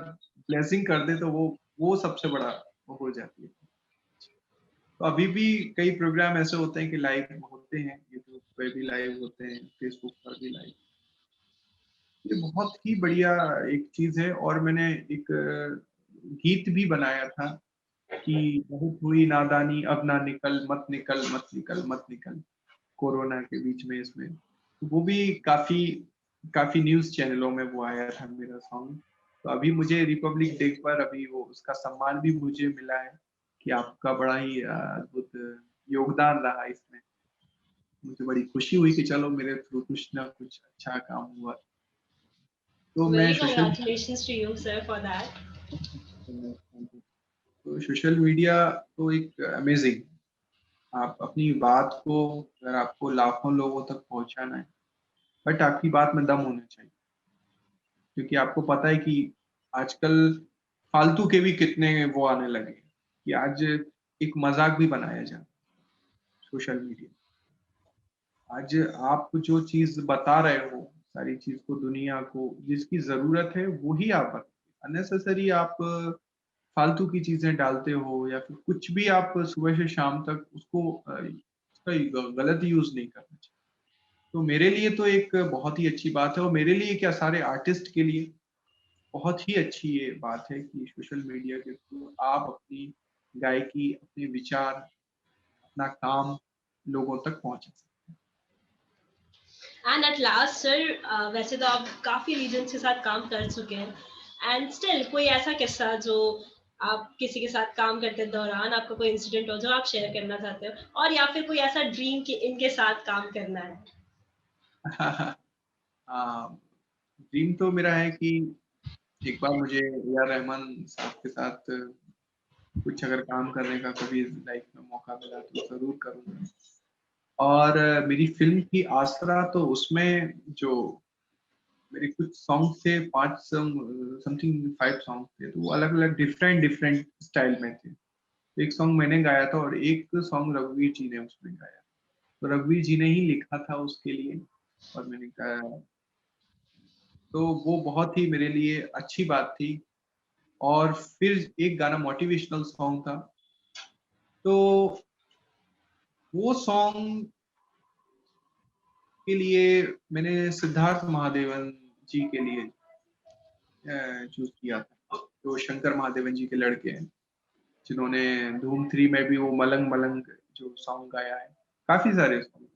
Speaker 2: ब्लेसिंग कर दे तो वो सबसे बड़ा वो हो जाती है। तो अभी भी कई प्रोग्राम ऐसे होते हैं कि लाइव होते हैं, यूट्यूब पे भी लाइव होते हैं, फेसबुक पर भी लाइव। ये बहुत ही बढ़िया एक चीज है। और मैंने एक गीत भी बनाया था कि बहुत हुई नादानी अब ना निकल, मत निकल मत निकल मत निकल, कोरोना के बीच में। इसमें तो वो भी काफी काफी न्यूज चैनलों में वो आया था मेरा सॉन्ग। तो अभी मुझे रिपब्लिक डे पर अभी वो उसका सम्मान भी मुझे मिला है कि आपका बड़ा ही अद्भुत योगदान रहा इसमें। मुझे बड़ी खुशी हुई कि चलो मेरे थ्रू कुछ ना कुछ अच्छा काम हुआ। तो मैं
Speaker 1: very
Speaker 2: social
Speaker 1: congratulations to you sir for that.
Speaker 2: तो सोशल मीडिया तो एक अमेजिंग, आप अपनी बात को, अगर आपको लाखों लोगों तक पहुंचाना है, बट आपकी बात में दम होना चाहिए। क्योंकि आपको पता है कि आजकल फालतू के भी कितने वो आने लगे कि आज एक मजाक भी बनाया जाए सोशल मीडिया। आज आप जो चीज बता रहे हो, सारी चीज को दुनिया को जिसकी जरूरत है वही आप बताओ। अननेसेसरी आप फालतू की चीजें डालते हो या फिर कुछ भी आप सुबह से शाम तक उसको उसका गलत यूज नहीं करना चाहिए। तो मेरे लिए तो एक बहुत ही अच्छी बात है, और मेरे लिए क्या, सारे आर्टिस्ट के लिए बहुत ही अच्छी ये बात है कि सोशल मीडिया के थ्रू आप अपनी गायकी, अपने विचार, अपना काम लोगों तक पहुंचा सकते
Speaker 1: एंड एट लास्ट सर, वैसे तो आप काफ़ी रीजन्स के साथ काम कर चुके हैं, एंड स्टिल कोई ऐसा किस्सा जो आप किसी के साथ काम करते दौरान आपका कोई इंसिडेंट हो जो आप शेयर करना चाहते हो, और या फिर कोई ऐसा ड्रीम कि इनके साथ काम करना है?
Speaker 2: हैं। ड्रीम तो मेरा है कि एक बार मुझे ए आर रहमान साहब के साथ कुछ अगर काम करने का कभी लाइफ में मौका मिला तो जरूर करूंगा। और मेरी फिल्म थी आसरा, तो उसमें जो मेरे कुछ सॉन्ग थे, 5 सॉन्ग समथिंग 5 सॉन्ग थे, तो वो अलग अलग डिफरेंट डिफरेंट स्टाइल में थे। तो एक सॉन्ग मैंने गाया था और एक सॉन्ग रघुवीर जी ने उसमें गाया। तो रघुवीर जी ने ही लिखा था उसके लिए, और मैंने गाया। तो वो बहुत ही मेरे लिए अच्छी बात थी। और फिर एक गाना मोटिवेशनल सॉन्ग था, तो वो सॉन्ग के लिए मैंने सिद्धार्थ महादेवन जी के लिए चूज किया था। तो शंकर महादेवन जी के लड़के हैं, जिन्होंने धूम 3 में भी वो मलंग मलंग जो सॉन्ग गाया है, काफी सारे सॉन्ग।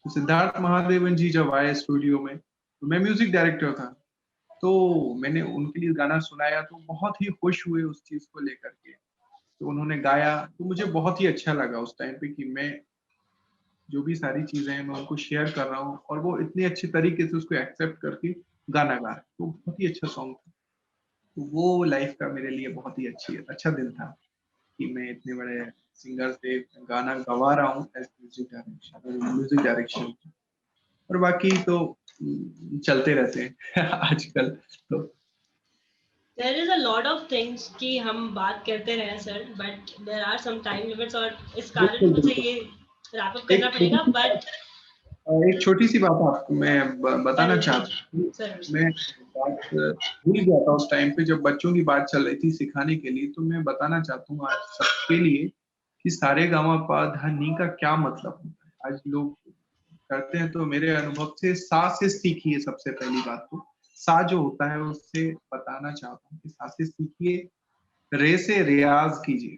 Speaker 2: तो सिद्धार्थ महादेवन जी जब आए स्टूडियो में, तो मैं म्यूजिक डायरेक्टर था, तो मैंने उनके लिए गाना सुनाया, तो बहुत ही खुश हुए उस चीज को लेकर के। तो उन्होंने गाया, तो मुझे बहुत ही अच्छा लगा उस टाइम पे कि मैं जो भी सारी चीजें हैं मैं उनको शेयर कर रहा हूँ, और वो इतने अच्छे तरीके से उसको एक्सेप्ट करके गाना गा रहे हैं। तो बहुत ही अच्छा सॉन्ग था। तो वो लाइफ का मेरे लिए बहुत ही अच्छा दिन था कि मैं इतने बड़े सिंगर से गाना गवा रहा हूँ एज म्यूजिक डायरेक्शन। और बाकी तो चलते रहते हैं आजकल तो।
Speaker 1: There is a lot of things कि हम बात करते रहे sir, but there are some time limits, और इस कारण
Speaker 2: बिल्कुल
Speaker 1: मुझे
Speaker 2: बिल्कुल।
Speaker 1: ये रैप अप
Speaker 2: एक
Speaker 1: करना
Speaker 2: छोटी
Speaker 1: पड़ेगा।
Speaker 2: सी बात,
Speaker 1: बट
Speaker 2: एक छोटी सी बात आपको मैं बताना
Speaker 1: जरूर
Speaker 2: चाहता हूँ।
Speaker 1: जरूर
Speaker 2: मैं
Speaker 1: सर।
Speaker 2: बात भूल गया था उस टाइम पे जब बच्चों की बात चल रही थी सिखाने के लिए, तो मैं बताना चाहता हूँ आज सबके लिए कि सारे गामा पा धा नी का क्या मतलब होता है। आज लोग करते हैं, तो मेरे अनुभव से सा से सीखिए। सबसे पहली बात तो सा जो होता है उससे बताना चाहता हूँ कि सा से सीखिए, रे से रियाज कीजिए,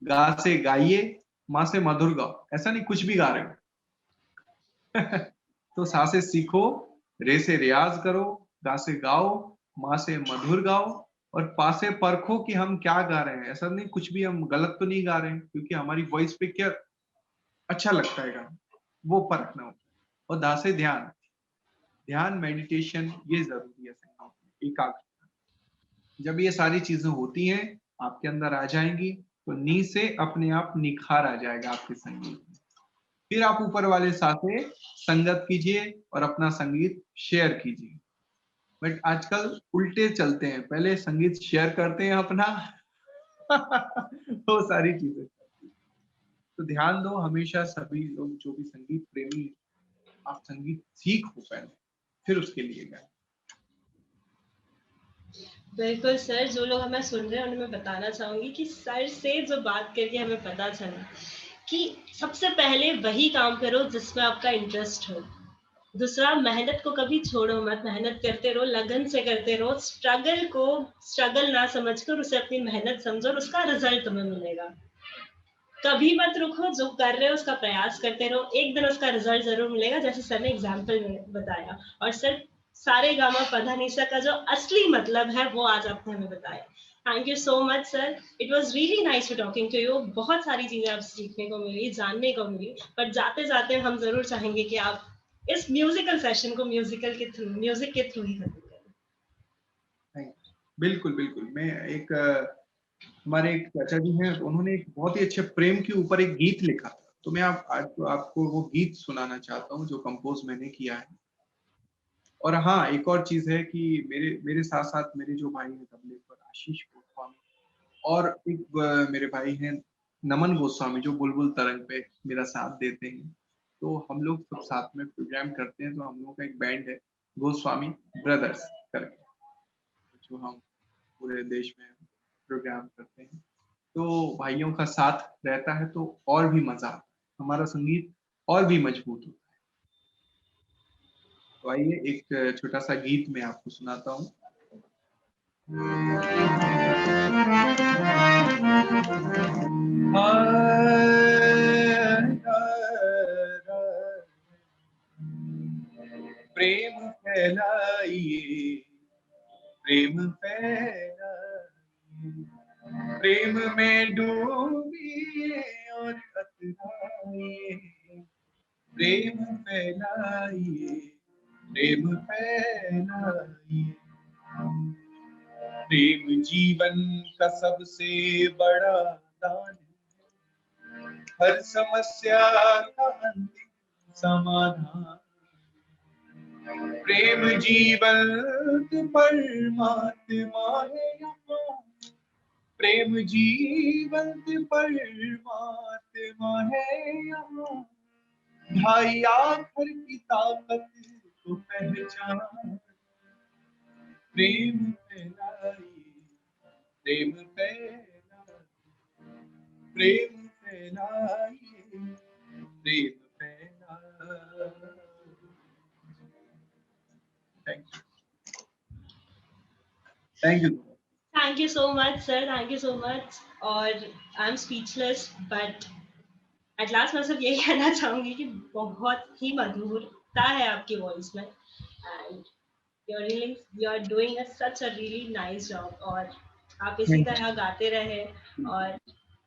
Speaker 2: गा से गाइए, माँ से मधुर गाओ। ऐसा नहीं कुछ भी गा रहे हो। तो सा से सीखो, रे से रियाज करो, गा से गाओ, माँ से मधुर गाओ, और पा से परखो कि हम क्या गा रहे हैं। ऐसा नहीं कुछ भी हम गलत तो नहीं गा रहे हैं, क्योंकि हमारी वॉइस पे क्या अच्छा लगता है गाना, वो परखना होता है। और धा से ध्यान, ध्यान मेडिटेशन ये जरूरी है संगीत में, एकाग्रता। जब ये सारी चीजें होती हैं, आपके अंदर आ जाएंगी, तो नी से अपने आप निखार आ जाएगा आपके संगीत में। फिर आप ऊपर वाले साथे संगत कीजिए और अपना संगीत शेयर कीजिए। बट आजकल उल्टे चलते हैं, पहले संगीत शेयर करते हैं अपना वो सारी चीजें। तो ध्यान दो हमेशा, सभी लोग जो भी संगीत प्रेमी, आप संगीत सीखो पहले, फिर उसके लिए गाएं।
Speaker 1: बिल्कुल सर, जो लोग हमें सुन रहे हैं उन्हें मैं बताना चाहूंगी कि सर से जो बात करके हमें पता चला कि सबसे पहले वही काम करो जिसमें आपका इंटरेस्ट हो। दूसरा, मेहनत को कभी छोड़ो मत, मेहनत करते रहो, लगन से करते रहो। स्ट्रगल को स्ट्रगल ना समझकर उसे अपनी मेहनत समझो और उसका रिजल्ट तुम्हें मिलेगा। कभी मत रुको, जो कर रहे हो उसका प्रयास करते रहो, एक दिन उसका रिजल्ट जरूर मिलेगा, जैसे सर ने एग्जाम्पल में बताया। और सर, सारे गामा पधानिसा का जो असली मतलब है वो आज आपने हमें बताया। Thank you so much sir, it was really nice to talking to you. बहुत सारी चीजें आपसे सीखने को मिली, जानने को मिली। पर जाते जाते हम जरूर चाहेंगे कि आप इस म्यूजिकल सेशन को म्यूजिक के थ्रू ही खत्म करें।
Speaker 2: बिल्कुल बिल्कुल। मैं एक हमारे एक चाचा जी हैं, तो उन्होंने एक बहुत ही अच्छे प्रेम के ऊपर एक गीत लिखा था। तो मैं आज तो आपको वो गीत सुनाना चाहता हूँ जो कंपोज मैंने किया है। और हाँ, एक और चीज है कि मेरे मेरे साथ साथ मेरे जो भाई हैं तबले पर आशीष गोस्वामी, और एक मेरे भाई हैं नमन गोस्वामी, जो बुलबुल तरंग पे मेरा साथ देते हैं। तो हम लोग सब साथ में प्रोग्राम करते हैं। तो हम लोगों का एक बैंड है, गोस्वामी ब्रदर्स करके, जो हम पूरे देश में प्रोग्राम करते हैं। तो भाइयों का साथ रहता है तो और भी मजा आता है, हमारा संगीत और भी मजबूत होता है। तो आइए एक छोटा सा गीत मैं आपको सुनाता हूँ। प्रेम फैलाइए, प्रेम फैलाइए, प्रेम में डूबिए और अतराइए, प्रेम फैलाइए, प्रेम फैलाइए। प्रेम जीवन का सबसे बड़ा दान है, हर समस्या का अंतिम समाधान। प्रेम जीवंत परमात्मा है यहाँ, प्रेम जीवंत परमात्मा है यहाँ। ढाई आखर की ताकत को पहचान, प्रेम फैलाइए, प्रेम फैलाइए, प्रेम फैलाइए, प्रेम फैलाइए। Thank you.
Speaker 1: Thank you so much, sir. Thank you so much. और I'm speechless, but at last मैं सिर्फ यही कहना चाहूंगी कि बहुत ही मधुरता है आपकी वॉइस में, and you're doing such a really nice job. और आप इसी तरह गाते रहे और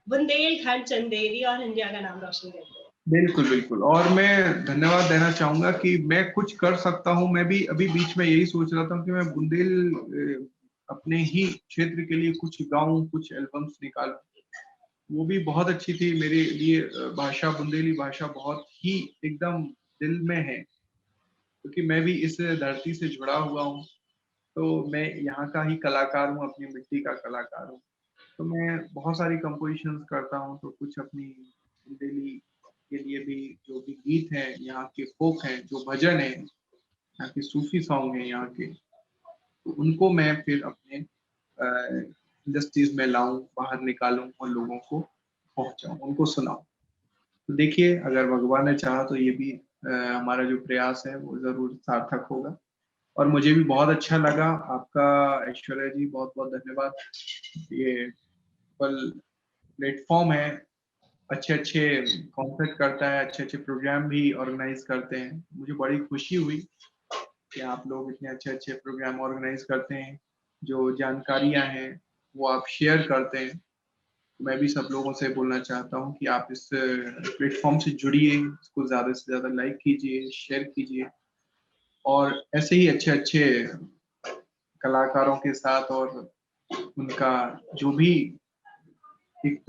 Speaker 1: बुंदेलखंड चंदेरी और इंडिया का नाम रोशन करते रहे।
Speaker 2: बिल्कुल बिल्कुल। और मैं धन्यवाद देना चाहूंगा कि मैं कुछ कर सकता हूँ। मैं भी अभी बीच में यही सोच रहा था कि मैं अपने ही क्षेत्र के लिए कुछ गाऊं, कुछ एल्बम्स निकालूं। वो भी बहुत अच्छी थी मेरे लिए। भाषा, बुंदेली भाषा बहुत ही एकदम दिल में है, क्योंकि मैं भी इस धरती से जुड़ा हुआ हूँ। तो मैं यहाँ का ही कलाकार हूँ, अपनी मिट्टी का कलाकार हूँ। तो मैं बहुत सारी कंपोजिशंस करता हूँ। तो कुछ अपनी बुंदेली के लिए भी जो भी गीत हैं, यहाँ के फोक हैं, जो भजन है, यहाँ के सूफी सॉन्ग हैं यहाँ के, तो उनको मैं फिर अपने इंडस्ट्रीज में लाऊं, बाहर निकालूं और लोगों को पहुंचाऊं, उनको सुनाऊं। तो देखिए, अगर भगवान ने चाहा तो ये भी हमारा जो प्रयास है वो जरूर सार्थक होगा। और मुझे भी बहुत अच्छा लगा। आपका ऐश्वर्या जी बहुत बहुत धन्यवाद। ये प्लेटफॉर्म है, अच्छे अच्छे कॉन्सर्ट करता है, अच्छे अच्छे प्रोग्राम भी ऑर्गेनाइज करते हैं। मुझे बड़ी खुशी हुई कि आप लोग इतने अच्छे अच्छे प्रोग्राम ऑर्गेनाइज करते हैं, जो जानकारियां हैं वो आप शेयर करते हैं। मैं भी सब लोगों से बोलना चाहता हूँ कि आप इस प्लेटफॉर्म से जुड़िए, इसको ज्यादा से ज्यादा लाइक कीजिए, शेयर कीजिए, और ऐसे ही अच्छे अच्छे कलाकारों के साथ और उनका जो भी एक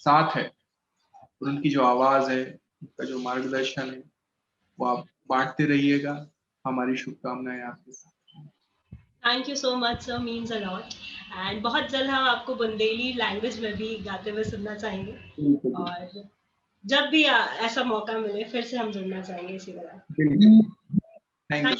Speaker 2: साथ है और उनकी जो आवाज है, उनका जो मार्गदर्शन है, वो आप बांटते रहिएगा। हमारी शुभकामनाएं आपके साथ।
Speaker 1: Thank you so much sir, means a lot. And बहुत जल्द हम आपको बुंदेली लैंग्वेज में भी गाते हुए सुनना चाहेंगे, और जब भी ऐसा मौका मिले फिर से हम जुड़ना चाहेंगे इसी तरह।
Speaker 2: Thank you.
Speaker 1: Thank you.